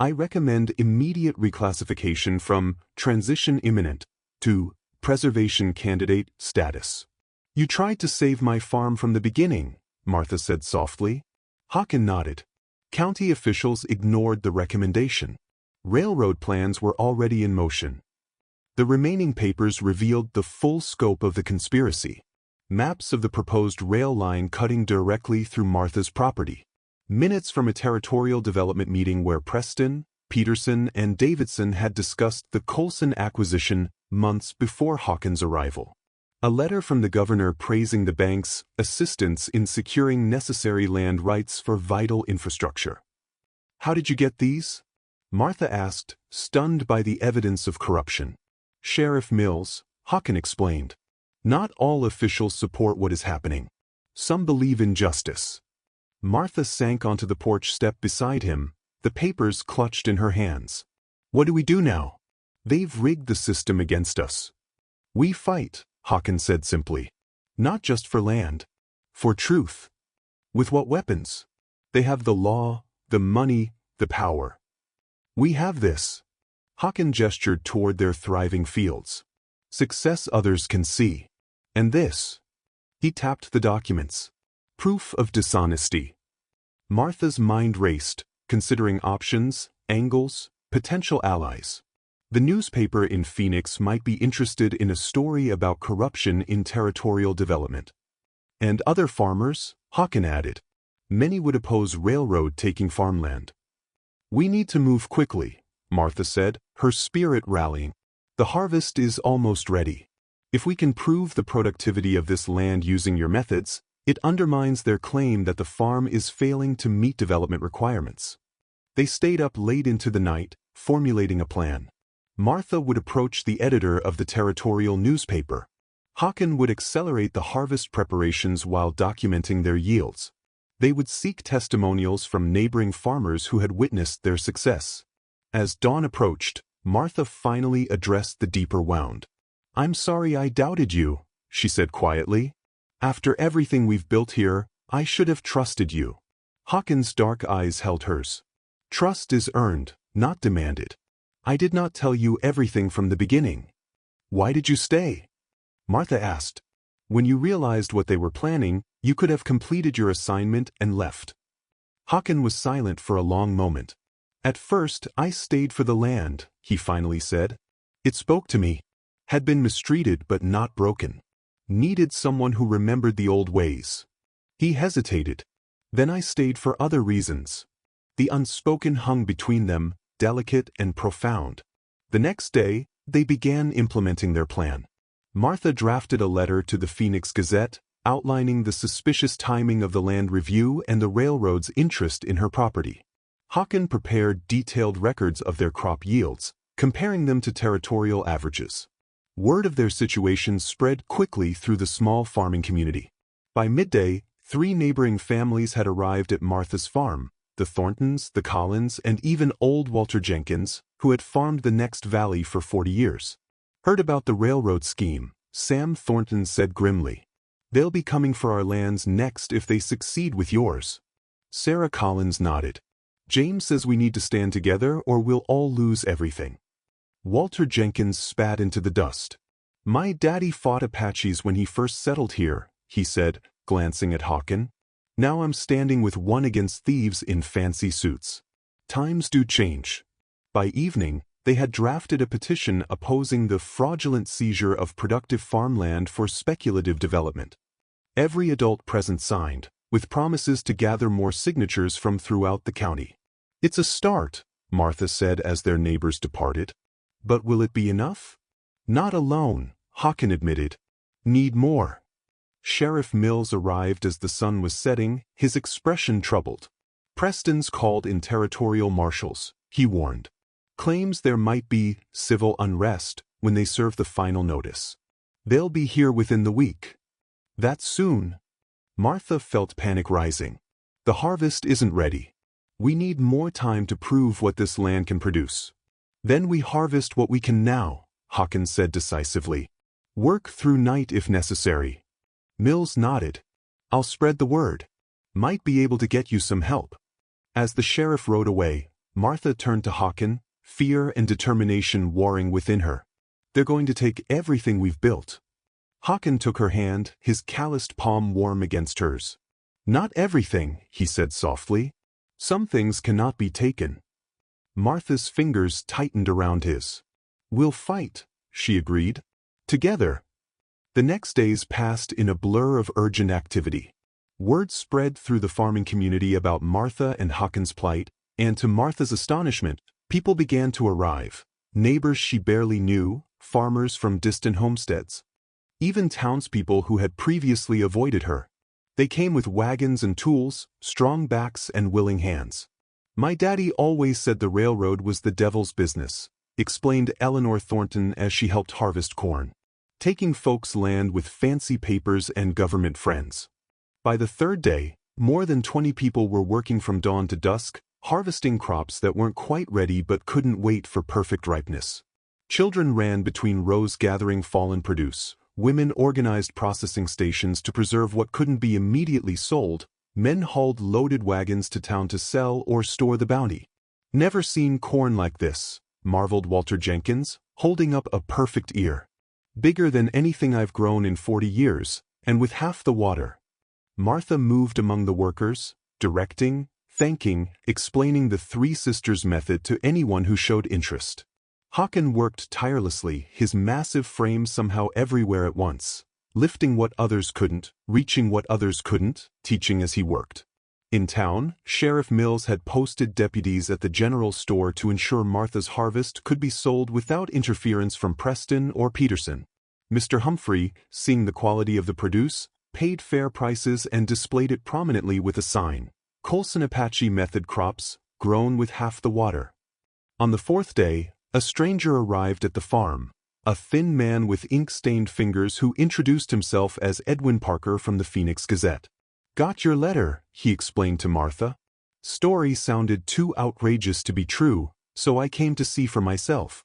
S1: I recommend immediate reclassification from transition imminent to preservation candidate status. "You tried to save my farm from the beginning," Martha said softly. Hakan nodded. County officials ignored the recommendation. Railroad plans were already in motion. The remaining papers revealed the full scope of the conspiracy. Maps of the proposed rail line cutting directly through Martha's property. Minutes from a territorial development meeting where Preston, Peterson, and Davidson had discussed the Colson acquisition months before Hakan's arrival. A letter from the governor praising the bank's assistance in securing necessary land rights for vital infrastructure. "How did you get these?" Martha asked, stunned by the evidence of corruption. "Sheriff Mills," Hakan explained. "Not all officials support what is happening. Some believe in justice." Martha sank onto the porch step beside him, the papers clutched in her hands. "What do we do now? They've rigged the system against us." "We fight," Hakan said simply. "Not just for land. For truth." "With what weapons?" "They have the law, the money, the power. We have this." Hakan gestured toward their thriving fields. "Success others can see. And this." He tapped the documents. "Proof of dishonesty." Martha's mind raced, considering options, angles, potential allies. The newspaper in Phoenix might be interested in a story about corruption in territorial development. And other farmers, Hakan added. Many would oppose railroad taking farmland. "We need to move quickly," Martha said, her spirit rallying. "The harvest is almost ready. If we can prove the productivity of this land using your methods, it undermines their claim that the farm is failing to meet development requirements." They stayed up late into the night, formulating a plan. Martha would approach the editor of the territorial newspaper. Hakan would accelerate the harvest preparations while documenting their yields. They would seek testimonials from neighboring farmers who had witnessed their success. As dawn approached, Martha finally addressed the deeper wound. "I'm sorry I doubted you," she said quietly. "After everything we've built here, I should have trusted you." Hakan's dark eyes held hers. "Trust is earned, not demanded. I did not tell you everything from the beginning." "Why did you stay?" Martha asked. "When you realized what they were planning, you could have completed your assignment and left." Hakan was silent for a long moment. "At first, I stayed for the land," he finally said. "It spoke to me. Had been mistreated but not broken. Needed someone who remembered the old ways." He hesitated. "Then I stayed for other reasons." The unspoken hung between them, delicate and profound. The next day, they began implementing their plan. Martha drafted a letter to the Phoenix Gazette, outlining the suspicious timing of the land review and the railroad's interest in her property. Hakan prepared detailed records of their crop yields, comparing them to territorial averages. Word of their situation spread quickly through the small farming community. By midday, 3 neighboring families had arrived at Martha's farm: the Thorntons, the Collins, and even old Walter Jenkins, who had farmed the next valley for 40 years. Heard about the railroad scheme, Sam Thornton said grimly. They'll be coming for our lands next if they succeed with yours. Sarah Collins nodded. James says we need to stand together or we'll all lose everything. Walter Jenkins spat into the dust. My daddy fought Apaches when he first settled here, he said, glancing at Hakan. Now I'm standing with one against thieves in fancy suits. Times do change. By evening, they had drafted a petition opposing the fraudulent seizure of productive farmland for speculative development. Every adult present signed, with promises to gather more signatures from throughout the county. It's a start, Martha said as their neighbors departed. But will it be enough? Not alone, Hakan admitted. Need more. Sheriff Mills arrived as the sun was setting, his expression troubled. Preston's called in territorial marshals, he warned. Claims there might be civil unrest when they serve the final notice. They'll be here within the week. That soon? Martha felt panic rising. The harvest isn't ready. We need more time to prove what this land can produce. Then we harvest what we can now, Hakan said decisively. Work through night if necessary. Mills nodded. I'll spread the word. Might be able to get you some help. As the sheriff rode away, Martha turned to Hakan, fear and determination warring within her. They're going to take everything we've built. Hakan took her hand, his calloused palm warm against hers. Not everything, he said softly. Some things cannot be taken. Martha's fingers tightened around his. We'll fight, she agreed. Together. The next days passed in a blur of urgent activity. Word spread through the farming community about Martha and Hakan's plight, and to Martha's astonishment, people began to arrive. Neighbors she barely knew, farmers from distant homesteads. Even townspeople who had previously avoided her. They came with wagons and tools, strong backs and willing hands. My daddy always said the railroad was the devil's business, explained Eleanor Thornton as she helped harvest corn. Taking folks' land with fancy papers and government friends. By the third day, more than 20 people were working from dawn to dusk, harvesting crops that weren't quite ready but couldn't wait for perfect ripeness. Children ran between rows gathering fallen produce. Women organized processing stations to preserve what couldn't be immediately sold. Men hauled loaded wagons to town to sell or store the bounty. Never seen corn like this, marveled Walter Jenkins, holding up a perfect ear. Bigger than anything I've grown in 40 years, and with half the water. Martha moved among the workers, directing, thanking, explaining the Three Sisters method to anyone who showed interest. Hakan worked tirelessly, his massive frame somehow everywhere at once, lifting what others couldn't, reaching what others couldn't, teaching as he worked. In town, Sheriff Mills had posted deputies at the general store to ensure Martha's harvest could be sold without interference from Preston or Peterson. Mr. Humphrey, seeing the quality of the produce, paid fair prices and displayed it prominently with a sign. Colson Apache method crops, grown with half the water. On the fourth day, a stranger arrived at the farm, a thin man with ink-stained fingers who introduced himself as Edwin Parker from the Phoenix Gazette. Got your letter, he explained to Martha. Story sounded too outrageous to be true, so I came to see for myself.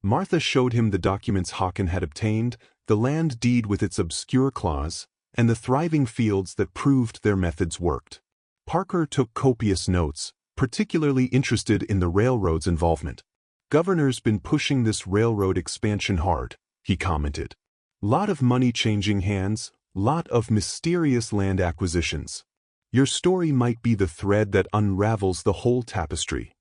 S1: Martha showed him the documents Hakan had obtained, the land deed with its obscure clause, and the thriving fields that proved their methods worked. Parker took copious notes, particularly interested in the railroad's involvement. Governor's been pushing this railroad expansion hard, he commented. Lot of money changing hands, lot of mysterious land acquisitions. Your story might be the thread that unravels the whole tapestry.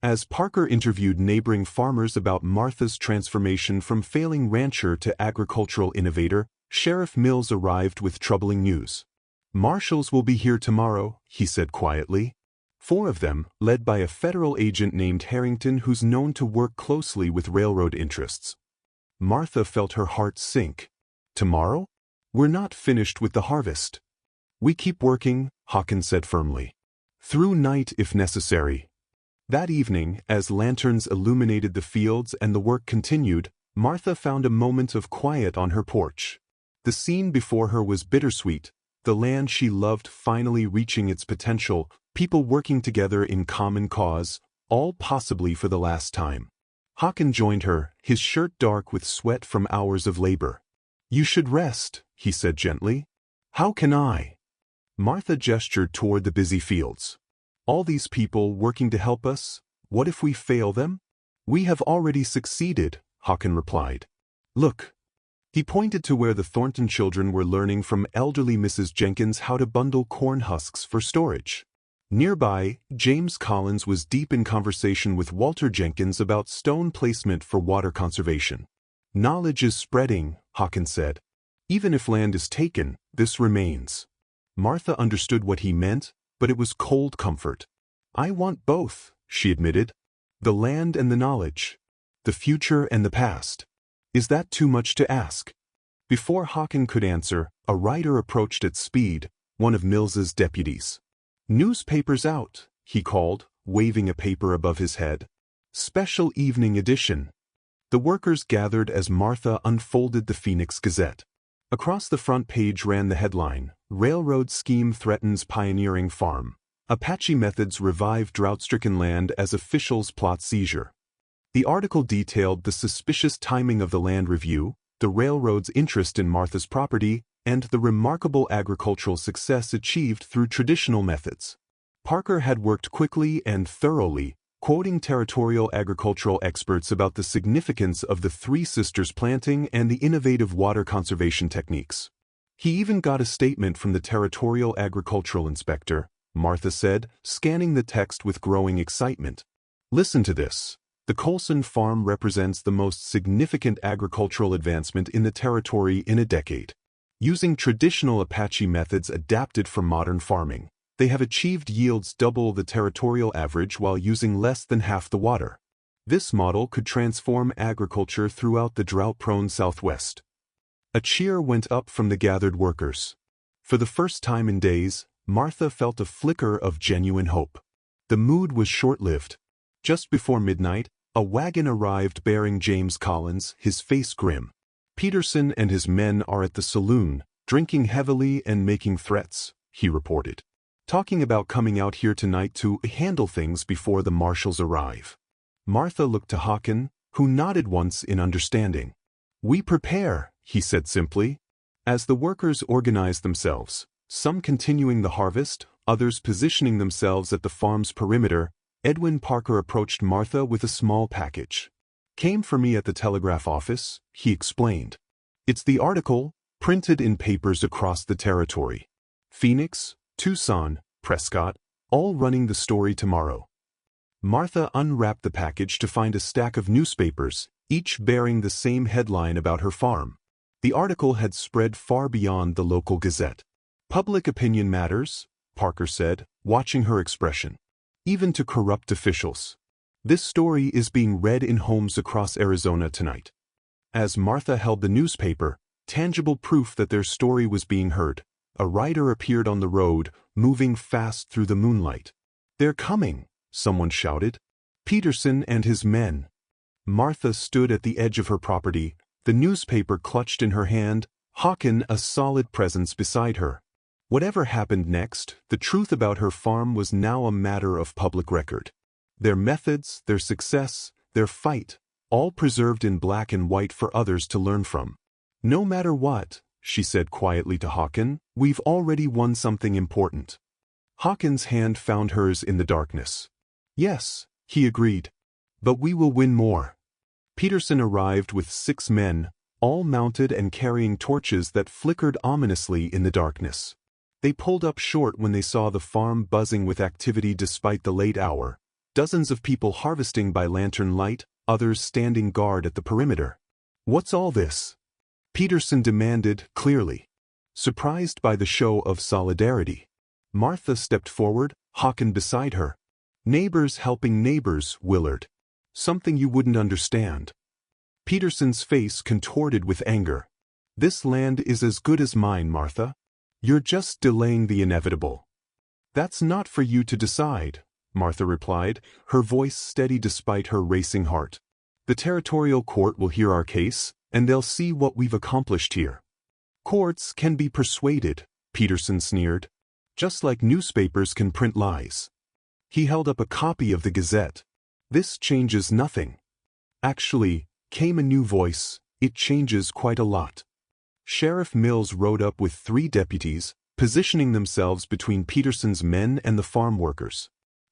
S1: As Parker interviewed neighboring farmers about Martha's transformation from failing rancher to agricultural innovator, Sheriff Mills arrived with troubling news. Marshals will be here tomorrow, he said quietly. 4 of them, led by a federal agent named Harrington who's known to work closely with railroad interests. Martha felt her heart sink. Tomorrow? We're not finished with the harvest. We keep working, Hakan said firmly. Through night if necessary. That evening, as lanterns illuminated the fields and the work continued, Martha found a moment of quiet on her porch. The scene before her was bittersweet, the land she loved finally reaching its potential, people working together in common cause, all possibly for the last time. Hakan joined her, his shirt dark with sweat from hours of labor. "You should rest," he said gently. "How can I?" Martha gestured toward the busy fields. "All these people working to help us, what if we fail them?" "We have already succeeded," Hakan replied. "Look." He pointed to where the Thornton children were learning from elderly Mrs. Jenkins how to bundle corn husks for storage. Nearby, James Collins was deep in conversation with Walter Jenkins about stone placement for water conservation. "Knowledge is spreading," Hakan said. "Even if land is taken, this remains." Martha understood what he meant, but it was cold comfort. "I want both," she admitted. "The land and the knowledge. The future and the past. Is that too much to ask?" Before Hakan could answer, a rider approached at speed, one of Mills's deputies. "Newspapers out," he called, waving a paper above his head. "Special evening edition." The workers gathered as Martha unfolded the Phoenix Gazette. Across the front page ran the headline, "Railroad Scheme Threatens Pioneering Farm. Apache Methods Revive Drought-Stricken Land as Officials Plot Seizure." The article detailed the suspicious timing of the land review, the railroad's interest in Martha's property, and the remarkable agricultural success achieved through traditional methods. Parker had worked quickly and thoroughly, quoting territorial agricultural experts about the significance of the Three Sisters planting and the innovative water conservation techniques. He even got a statement from the territorial agricultural inspector, Martha said, scanning the text with growing excitement. "Listen to this. The Colson farm represents the most significant agricultural advancement in the territory in a decade. Using traditional Apache methods adapted for modern farming, they have achieved yields double the territorial average while using less than half the water. This model could transform agriculture throughout the drought-prone Southwest." A cheer went up from the gathered workers. For the first time in days, Martha felt a flicker of genuine hope. The mood was short-lived. Just before midnight, a wagon arrived bearing James Collins, his face grim. "Peterson and his men are at the saloon, drinking heavily and making threats," he reported. "Talking about coming out here tonight to handle things before the marshals arrive." Martha looked to Hakan, who nodded once in understanding. "We prepare," he said simply. As the workers organized themselves, some continuing the harvest, others positioning themselves at the farm's perimeter, Edwin Parker approached Martha with a small package. "Came for me at the telegraph office," he explained. "It's the article, printed in papers across the territory. Phoenix, Tucson, Prescott, all running the story tomorrow." Martha unwrapped the package to find a stack of newspapers, each bearing the same headline about her farm. The article had spread far beyond the local gazette. "Public opinion matters," Parker said, watching her expression. "Even to corrupt officials. This story is being read in homes across Arizona tonight." As Martha held the newspaper, tangible proof that their story was being heard, a rider appeared on the road, moving fast through the moonlight. "They're coming," someone shouted. "Peterson and his men." Martha stood at the edge of her property, the newspaper clutched in her hand, Hakan a solid presence beside her. Whatever happened next, the truth about her farm was now a matter of public record. Their methods, their success, their fight, all preserved in black and white for others to learn from. "No matter what," she said quietly to Hakan, "we've already won something important." Hakan's hand found hers in the darkness. "Yes," he agreed. "But we will win more." Peterson arrived with 6 men, all mounted and carrying torches that flickered ominously in the darkness. They pulled up short when they saw the farm buzzing with activity despite the late hour, dozens of people harvesting by lantern light, others standing guard at the perimeter. "What's all this?" Peterson demanded, clearly. Surprised by the show of solidarity, Martha stepped forward, Hakan beside her. "Neighbors helping neighbors, Willard. Something you wouldn't understand." Peterson's face contorted with anger. "This land is as good as mine, Martha. You're just delaying the inevitable." "That's not for you to decide," Martha replied, her voice steady despite her racing heart. "The territorial court will hear our case, and they'll see what we've accomplished here." "Courts can be persuaded," Peterson sneered. "Just like newspapers can print lies." He held up a copy of the Gazette. "This changes nothing." "Actually," came a new voice, "it changes quite a lot." Sheriff Mills rode up with 3 deputies, positioning themselves between Peterson's men and the farm workers.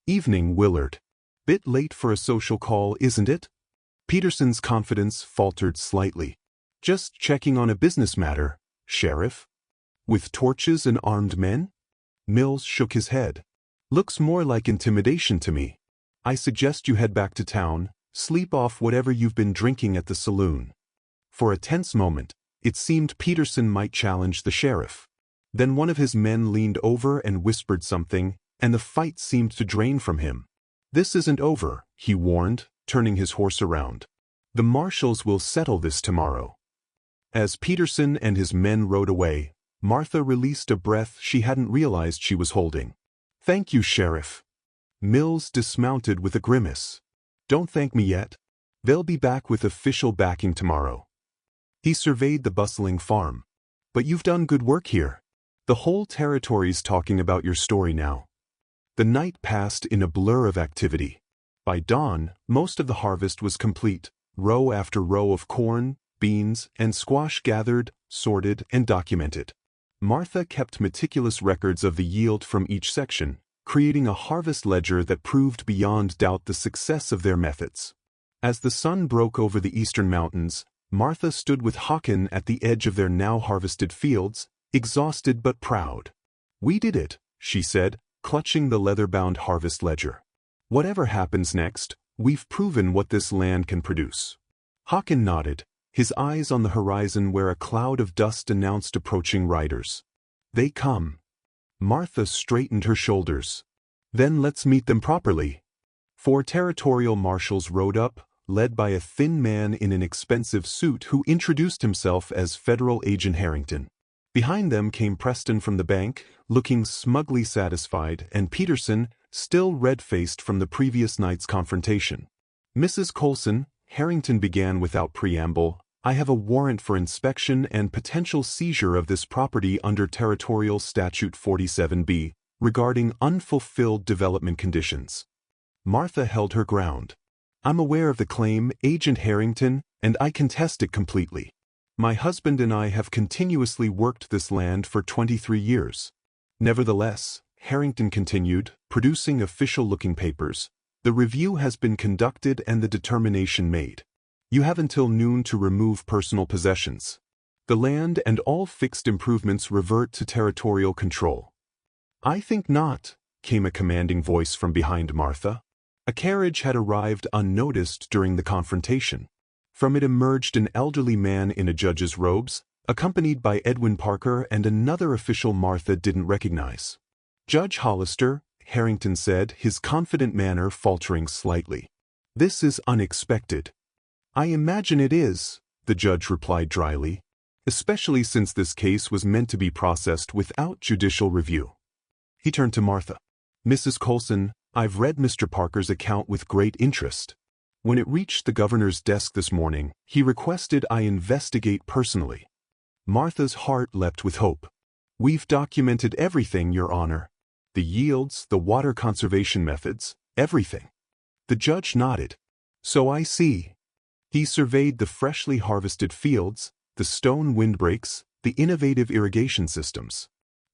S1: "Evening, Willard. Bit late for a social call, isn't it?" Peterson's confidence faltered slightly. "Just checking on a business matter, Sheriff." "With torches and armed men?" Mills shook his head. "Looks more like intimidation to me. I suggest you head back to town, sleep off whatever you've been drinking at the saloon." For a tense moment, it seemed Peterson might challenge the sheriff. Then one of his men leaned over and whispered something, and the fight seemed to drain from him. "This isn't over," he warned, turning his horse around. "The marshals will settle this tomorrow." As Peterson and his men rode away, Martha released a breath she hadn't realized she was holding. "Thank you, Sheriff." Mills dismounted with a grimace. "Don't thank me yet. They'll be back with official backing tomorrow." He surveyed the bustling farm. "But you've done good work here. The whole territory's talking about your story now." The night passed in a blur of activity. By dawn, most of the harvest was complete, row after row of corn, beans, and squash gathered, sorted, and documented. Martha kept meticulous records of the yield from each section, creating a harvest ledger that proved beyond doubt the success of their methods. As the sun broke over the eastern mountains, Martha stood with Hakan at the edge of their now harvested fields, exhausted but proud. "We did it," she said, clutching the leather-bound harvest ledger. "Whatever happens next, we've proven what this land can produce." Hakan nodded, his eyes on the horizon where a cloud of dust announced approaching riders. "They come." Martha straightened her shoulders. "Then let's meet them properly." 4 territorial marshals rode up, led by a thin man in an expensive suit who introduced himself as Federal Agent Harrington. Behind them came Preston from the bank, looking smugly satisfied, and Peterson, still red-faced from the previous night's confrontation. "Mrs. Colson," Harrington began without preamble, "I have a warrant for inspection and potential seizure of this property under Territorial Statute 47B, regarding unfulfilled development conditions." Martha held her ground. "I'm aware of the claim, Agent Harrington, and I contest it completely. My husband and I have continuously worked this land for 23 years. Nevertheless," Harrington continued, producing official-looking papers, "the review has been conducted and the determination made. You have until noon to remove personal possessions. The land and all fixed improvements revert to territorial control." "I think not," came a commanding voice from behind Martha. A carriage had arrived unnoticed during the confrontation. From it emerged an elderly man in a judge's robes, accompanied by Edwin Parker and another official Martha didn't recognize. "Judge Hollister," Harrington said, his confident manner faltering slightly. "This is unexpected." "I imagine it is," the judge replied dryly, "especially since this case was meant to be processed without judicial review." He turned to Martha. "Mrs. Colson, I've read Mr. Parker's account with great interest. When it reached the governor's desk this morning, he requested I investigate personally." Martha's heart leapt with hope. "We've documented everything, Your Honor. The yields, the water conservation methods, everything." The judge nodded. "So I see." He surveyed the freshly harvested fields, the stone windbreaks, the innovative irrigation systems.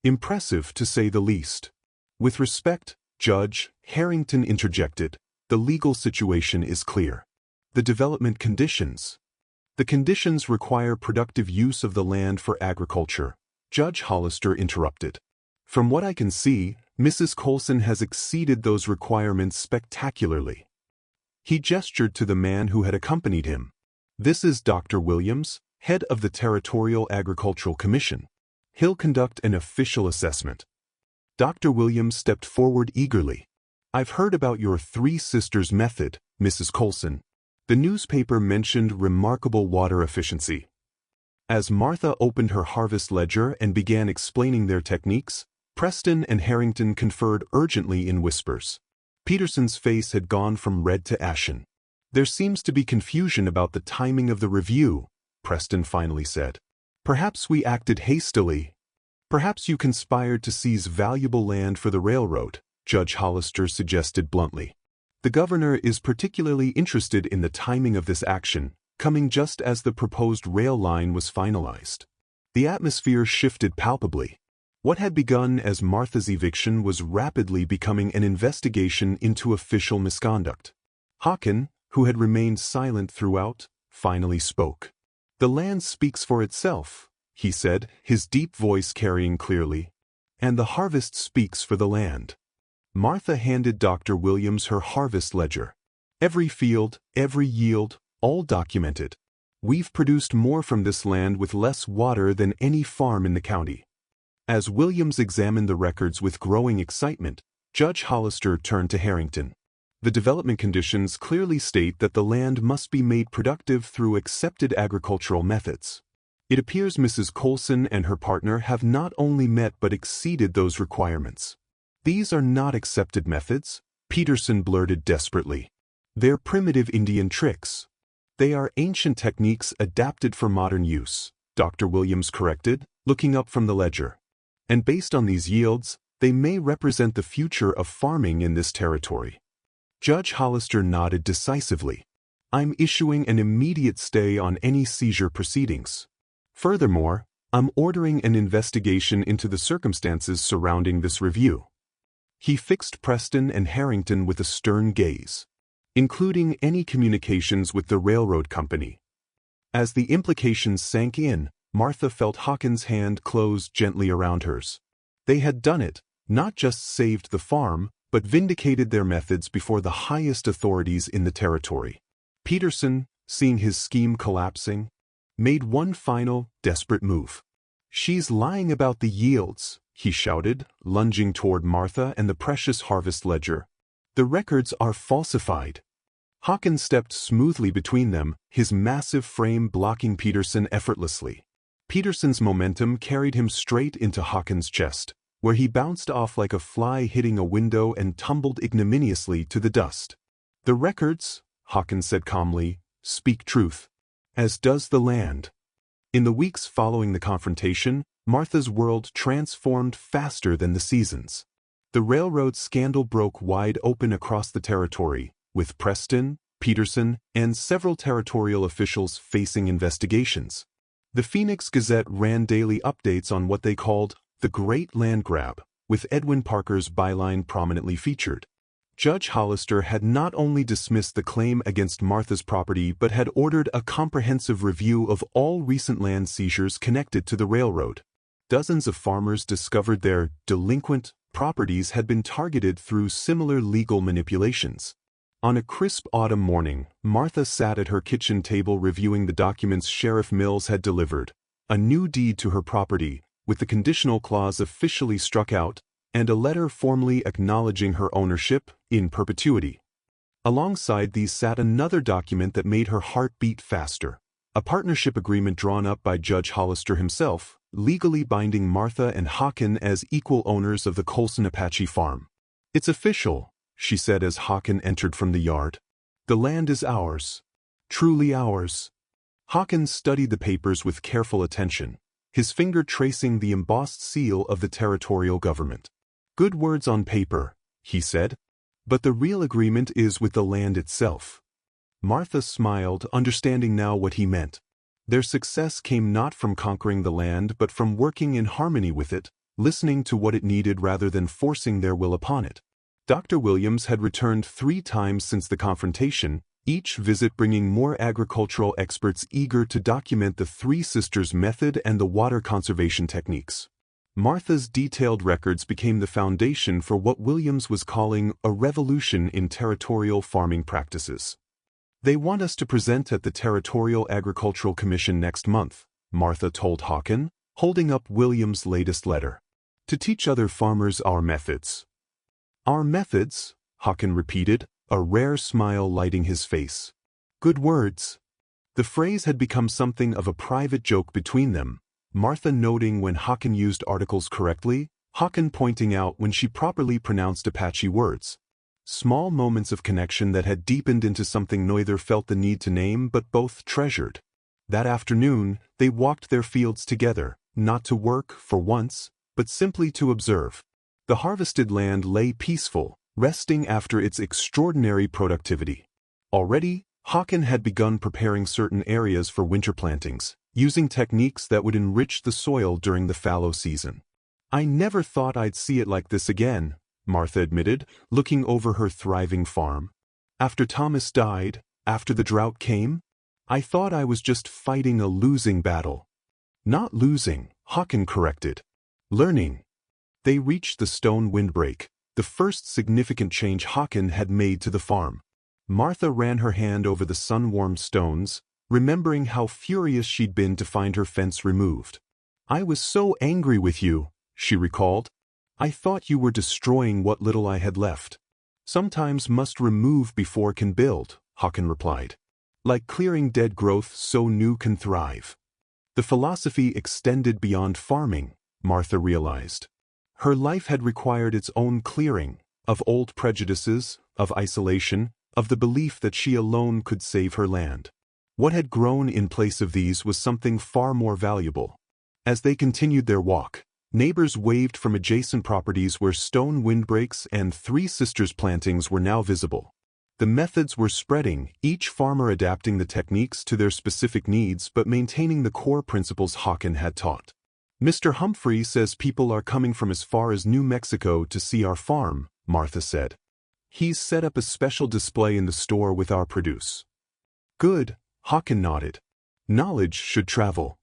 S1: "Impressive, to say the least." "With respect, Judge," Harrington interjected, "the legal situation is clear. The development conditions. The conditions require productive use of the land for agriculture," Judge Hollister interrupted. "From what I can see, Mrs. Colson has exceeded those requirements spectacularly." He gestured to the man who had accompanied him. "This is Dr. Williams, head of the Territorial Agricultural Commission. He'll conduct an official assessment." Dr. Williams stepped forward eagerly. "I've heard about your 3 sisters method, Mrs. Colson. The newspaper mentioned remarkable water efficiency." As Martha opened her harvest ledger and began explaining their techniques, Preston and Harrington conferred urgently in whispers. Peterson's face had gone from red to ashen. "There seems to be confusion about the timing of the review," Preston finally said. "Perhaps we acted hastily. Perhaps you conspired to seize valuable land for the railroad," Judge Hollister suggested bluntly. "The governor is particularly interested in the timing of this action, coming just as the proposed rail line was finalized." The atmosphere shifted palpably. What had begun as Martha's eviction was rapidly becoming an investigation into official misconduct. Hakan, who had remained silent throughout, finally spoke. "The land speaks for itself," he said, his deep voice carrying clearly. "And the harvest speaks for the land." Martha handed Dr. Williams her harvest ledger. "Every field, every yield, all documented. We've produced more from this land with less water than any farm in the county." As Williams examined the records with growing excitement, Judge Hollister turned to Harrington. "The development conditions clearly state that the land must be made productive through accepted agricultural methods. It appears Mrs. Colson and her partner have not only met but exceeded those requirements." "These are not accepted methods," Peterson blurted desperately. "They're primitive Indian tricks." "They are ancient techniques adapted for modern use," Dr. Williams corrected, looking up from the ledger. "And based on these yields, they may represent the future of farming in this territory." Judge Hollister nodded decisively. "I'm issuing an immediate stay on any seizure proceedings. Furthermore, I'm ordering an investigation into the circumstances surrounding this review." He fixed Preston and Harrington with a stern gaze. "Including any communications with the railroad company." As the implications sank in, Martha felt Hakan's hand close gently around hers. They had done it, not just saved the farm, but vindicated their methods before the highest authorities in the territory. Peterson, seeing his scheme collapsing, made one final, desperate move. "She's lying about the yields," he shouted, lunging toward Martha and the precious harvest ledger. "The records are falsified." Hakan stepped smoothly between them, his massive frame blocking Peterson effortlessly. Peterson's momentum carried him straight into Hakan's chest, where he bounced off like a fly hitting a window and tumbled ignominiously to the dust. "The records," Hakan said calmly, "speak truth. As does the land." In the weeks following the confrontation, Martha's world transformed faster than the seasons. The railroad scandal broke wide open across the territory, with Preston, Peterson, and several territorial officials facing investigations. The Phoenix Gazette ran daily updates on what they called the Great Land Grab, with Edwin Parker's byline prominently featured. Judge Hollister had not only dismissed the claim against Martha's property but had ordered a comprehensive review of all recent land seizures connected to the railroad. Dozens of farmers discovered their delinquent properties had been targeted through similar legal manipulations. On a crisp autumn morning, Martha sat at her kitchen table reviewing the documents Sheriff Mills had delivered, a new deed to her property, with the conditional clause officially struck out, and a letter formally acknowledging her ownership in perpetuity. Alongside these sat another document that made her heart beat faster, a partnership agreement drawn up by Judge Hollister himself, legally binding Martha and Hakan as equal owners of the Colson Apache farm. "It's official," she said as Hakan entered from the yard. "The land is ours. Truly ours." Hakan studied the papers with careful attention, his finger tracing the embossed seal of the territorial government. "Good words on paper," he said, "but the real agreement is with the land itself." Martha smiled, understanding now what he meant. Their success came not from conquering the land but from working in harmony with it, listening to what it needed rather than forcing their will upon it. Dr. Williams had returned 3 times since the confrontation, each visit bringing more agricultural experts eager to document the Three Sisters method and the water conservation techniques. Martha's detailed records became the foundation for what Williams was calling a revolution in territorial farming practices. "They want us to present at the Territorial Agricultural Commission next month," Martha told Hakan, holding up Williams' latest letter. "To teach other farmers our methods." "Our methods," Hakan repeated, a rare smile lighting his face. "Good words." The phrase had become something of a private joke between them, Martha noting when Hakan used articles correctly, Hakan pointing out when she properly pronounced Apache words. Small moments of connection that had deepened into something neither felt the need to name but both treasured. That afternoon, they walked their fields together, not to work, for once, but simply to observe. The harvested land lay peaceful, resting after its extraordinary productivity. Already, Hakan had begun preparing certain areas for winter plantings, using techniques that would enrich the soil during the fallow season. "I never thought I'd see it like this again," Martha admitted, looking over her thriving farm. "After Thomas died, after the drought came, I thought I was just fighting a losing battle." "Not losing," Hakan corrected. "Learning." They reached the stone windbreak, the first significant change Hakan had made to the farm. Martha ran her hand over the sun-warmed stones, remembering how furious she'd been to find her fence removed. "I was so angry with you," she recalled. "I thought you were destroying what little I had left." "Sometimes must remove before can build," Hakan replied. "Like clearing dead growth so new can thrive." The philosophy extended beyond farming, Martha realized. Her life had required its own clearing, of old prejudices, of isolation, of the belief that she alone could save her land. What had grown in place of these was something far more valuable. As they continued their walk, neighbors waved from adjacent properties where stone windbreaks and Three Sisters plantings were now visible. The methods were spreading, each farmer adapting the techniques to their specific needs but maintaining the core principles Hakan had taught. "Mr. Humphrey says people are coming from as far as New Mexico to see our farm," Martha said. "He's set up a special display in the store with our produce." "Good," Hakan nodded. "Knowledge should travel."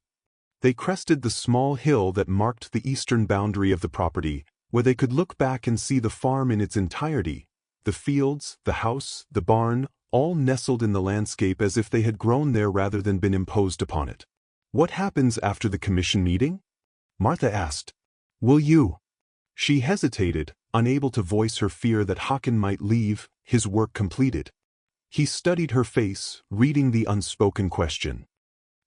S1: They crested the small hill that marked the eastern boundary of the property, where they could look back and see the farm in its entirety. The fields, the house, the barn, all nestled in the landscape as if they had grown there rather than been imposed upon it. "What happens after the commission meeting?" Martha asked. "Will you?" She hesitated, unable to voice her fear that Hakan might leave, his work completed. He studied her face, reading the unspoken question.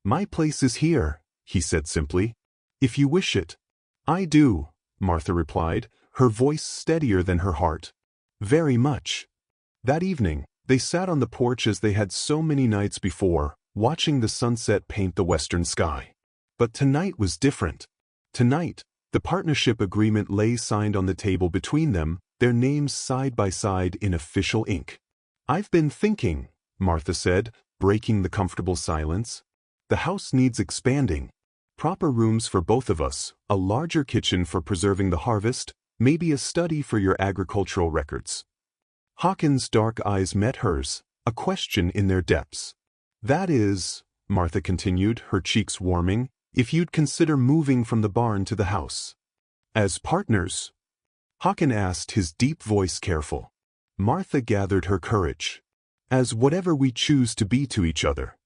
S1: "My place is here," he said simply. "If you wish it." "I do," Martha replied, her voice steadier than her heart. "Very much." That evening, they sat on the porch as they had so many nights before, watching the sunset paint the western sky. But tonight was different. Tonight, the partnership agreement lay signed on the table between them, their names side by side in official ink. "I've been thinking," Martha said, breaking the comfortable silence. "The house needs expanding. Proper rooms for both of us, a larger kitchen for preserving the harvest, maybe a study for your agricultural records." Hakan's dark eyes met hers, a question in their depths. "That is," Martha continued, her cheeks warming, "if you'd consider moving from the barn to the house." "As partners?" Hakan asked, his deep voice careful. Martha gathered her courage. "As whatever we choose to be to each other."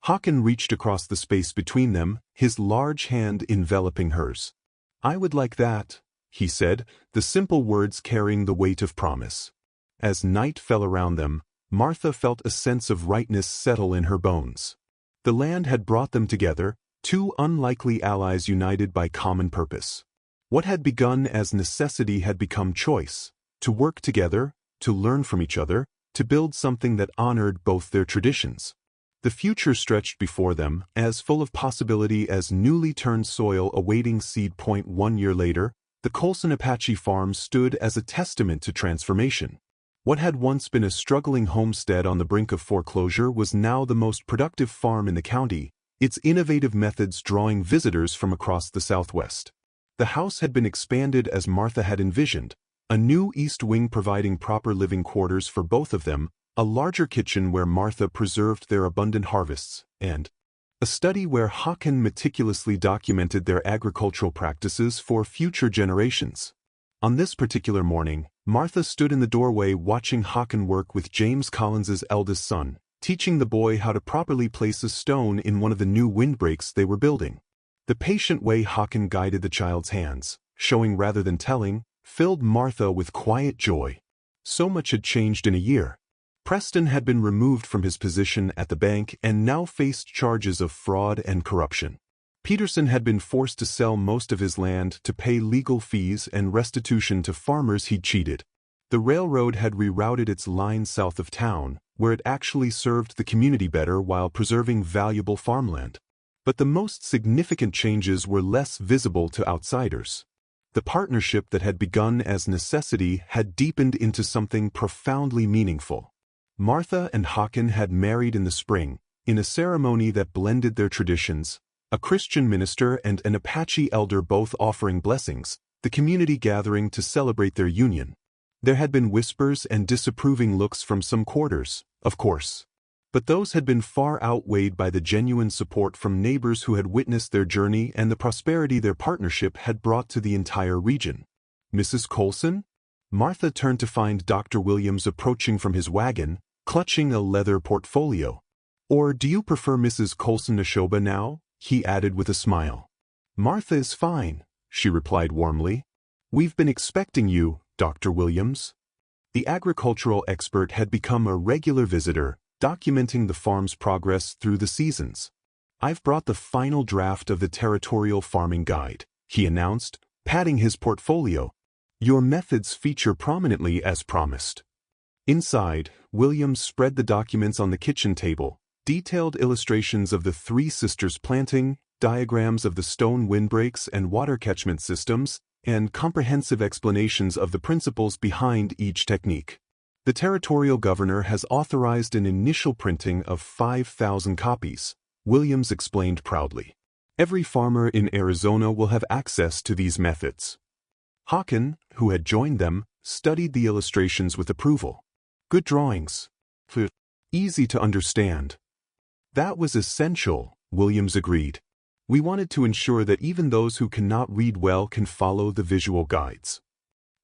S1: Hakan reached across the space between them, his large hand enveloping hers. "I would like that," he said, the simple words carrying the weight of promise. As night fell around them, Martha felt a sense of rightness settle in her bones. The land had brought them together, two unlikely allies united by common purpose. What had begun as necessity had become choice, to work together, to learn from each other, to build something that honored both their traditions. The future stretched before them, as full of possibility as newly turned soil awaiting seed. 1 year later, the Colson Apache farm stood as a testament to transformation. What had once been a struggling homestead on the brink of foreclosure was now the most productive farm in the county, its innovative methods drawing visitors from across the Southwest. The house had been expanded as Martha had envisioned, a new east wing providing proper living quarters for both of them, a larger kitchen where Martha preserved their abundant harvests, and a study where Hakan meticulously documented their agricultural practices for future generations. On this particular morning, Martha stood in the doorway watching Hakan work with James Collins's eldest son, teaching the boy how to properly place a stone in one of the new windbreaks they were building. The patient way Hakan guided the child's hands, showing rather than telling, filled Martha with quiet joy. So much had changed in a year. Preston had been removed from his position at the bank and now faced charges of fraud and corruption. Peterson had been forced to sell most of his land to pay legal fees and restitution to farmers he'd cheated. The railroad had rerouted its line south of town, where it actually served the community better while preserving valuable farmland. But the most significant changes were less visible to outsiders. The partnership that had begun as necessity had deepened into something profoundly meaningful. Martha and Hakan had married in the spring, in a ceremony that blended their traditions, a Christian minister and an Apache elder both offering blessings, the community gathering to celebrate their union. There had been whispers and disapproving looks from some quarters, of course. But those had been far outweighed by the genuine support from neighbors who had witnessed their journey and the prosperity their partnership had brought to the entire region. "Mrs. Colson?" Martha turned to find Dr. Williams approaching from his wagon, clutching a leather portfolio. "Or do you prefer Mrs. Colson Neshoba now?" he added with a smile. "Martha is fine," she replied warmly. "We've been expecting you, Dr. Williams." The agricultural expert had become a regular visitor, documenting the farm's progress through the seasons. "I've brought the final draft of the Territorial Farming Guide," he announced, patting his portfolio. "Your methods feature prominently as promised." Inside, Williams spread the documents on the kitchen table, detailed illustrations of the three sisters planting, diagrams of the stone windbreaks and water catchment systems, and comprehensive explanations of the principles behind each technique. "The territorial governor has authorized an initial printing of 5,000 copies, Williams explained proudly. "Every farmer in Arizona will have access to these methods." Hakan, who had joined them, studied the illustrations with approval. "Good drawings. Easy to understand." "That was essential," Williams agreed. "We wanted to ensure that even those who cannot read well can follow the visual guides."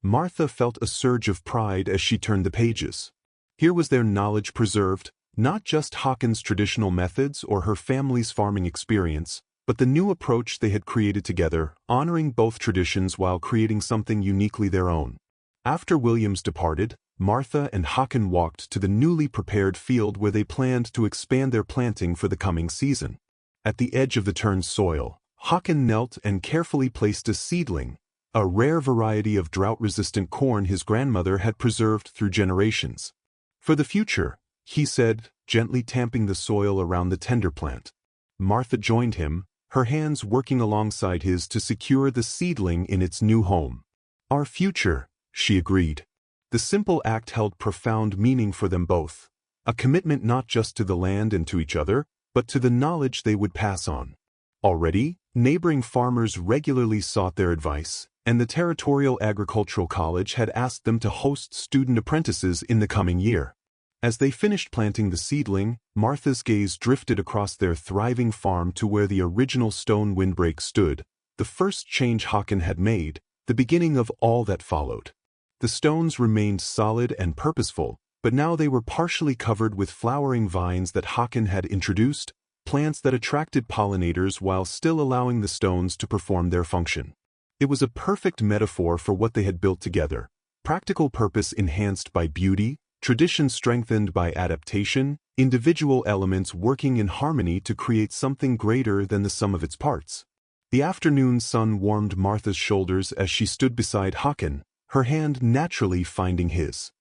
S1: Martha felt a surge of pride as she turned the pages. Here was their knowledge preserved, not just Hakan's traditional methods or her family's farming experience, but the new approach they had created together, honoring both traditions while creating something uniquely their own. After Williams departed, Martha and Hakan walked to the newly prepared field where they planned to expand their planting for the coming season. At the edge of the turned soil, Hakan knelt and carefully placed a seedling, a rare variety of drought-resistant corn his grandmother had preserved through generations. "For the future," he said, gently tamping the soil around the tender plant. Martha joined him, her hands working alongside his to secure the seedling in its new home. "Our future," she agreed. The simple act held profound meaning for them both, a commitment not just to the land and to each other, but to the knowledge they would pass on. Already, neighboring farmers regularly sought their advice, and the Territorial Agricultural College had asked them to host student apprentices in the coming year. As they finished planting the seedling, Martha's gaze drifted across their thriving farm to where the original stone windbreak stood, the first change Hakan had made, the beginning of all that followed. The stones remained solid and purposeful, but now they were partially covered with flowering vines that Hakan had introduced, plants that attracted pollinators while still allowing the stones to perform their function. It was a perfect metaphor for what they had built together: practical purpose enhanced by beauty, tradition strengthened by adaptation, individual elements working in harmony to create something greater than the sum of its parts. The afternoon sun warmed Martha's shoulders as she stood beside Hakan, her hand naturally finding his.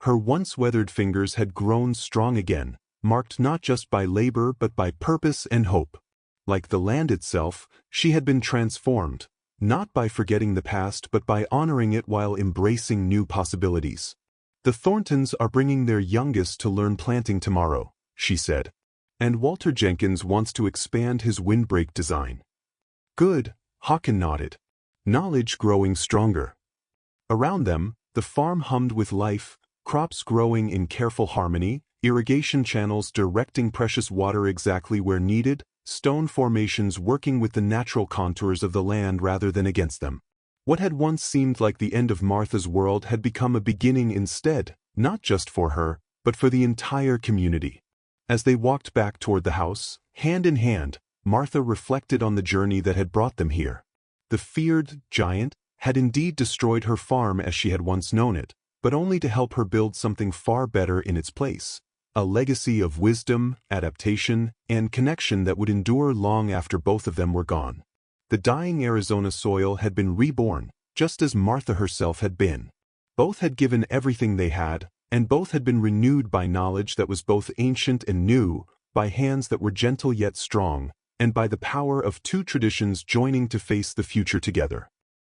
S1: Her once weathered fingers had grown strong again, marked not just by labor but by purpose and hope. Like the land itself, she had been transformed, not by forgetting the past but by honoring it while embracing new possibilities. "The Thorntons are bringing their youngest to learn planting tomorrow," she said. "And Walter Jenkins wants to expand his windbreak design." "Good," Hakan nodded. Knowledge growing stronger. Around them, the farm hummed with life, crops growing in careful harmony, irrigation channels directing precious water exactly where needed, stone formations working with the natural contours of the land rather than against them. What had once seemed like the end of Martha's world had become a beginning instead, not just for her, but for the entire community. As they walked back toward the house, hand in hand, Martha reflected on the journey that had brought them here. The feared giant had indeed destroyed her farm as she had once known it, but only to help her build something far better in its place. A legacy of wisdom, adaptation, and connection that would endure long after both of them were gone. The dying Arizona soil had been reborn, just as Martha herself had been. Both had given everything they had, and both had been renewed by knowledge that was both ancient and new, by hands that were gentle yet strong, and by the power of two traditions joining to face the future together.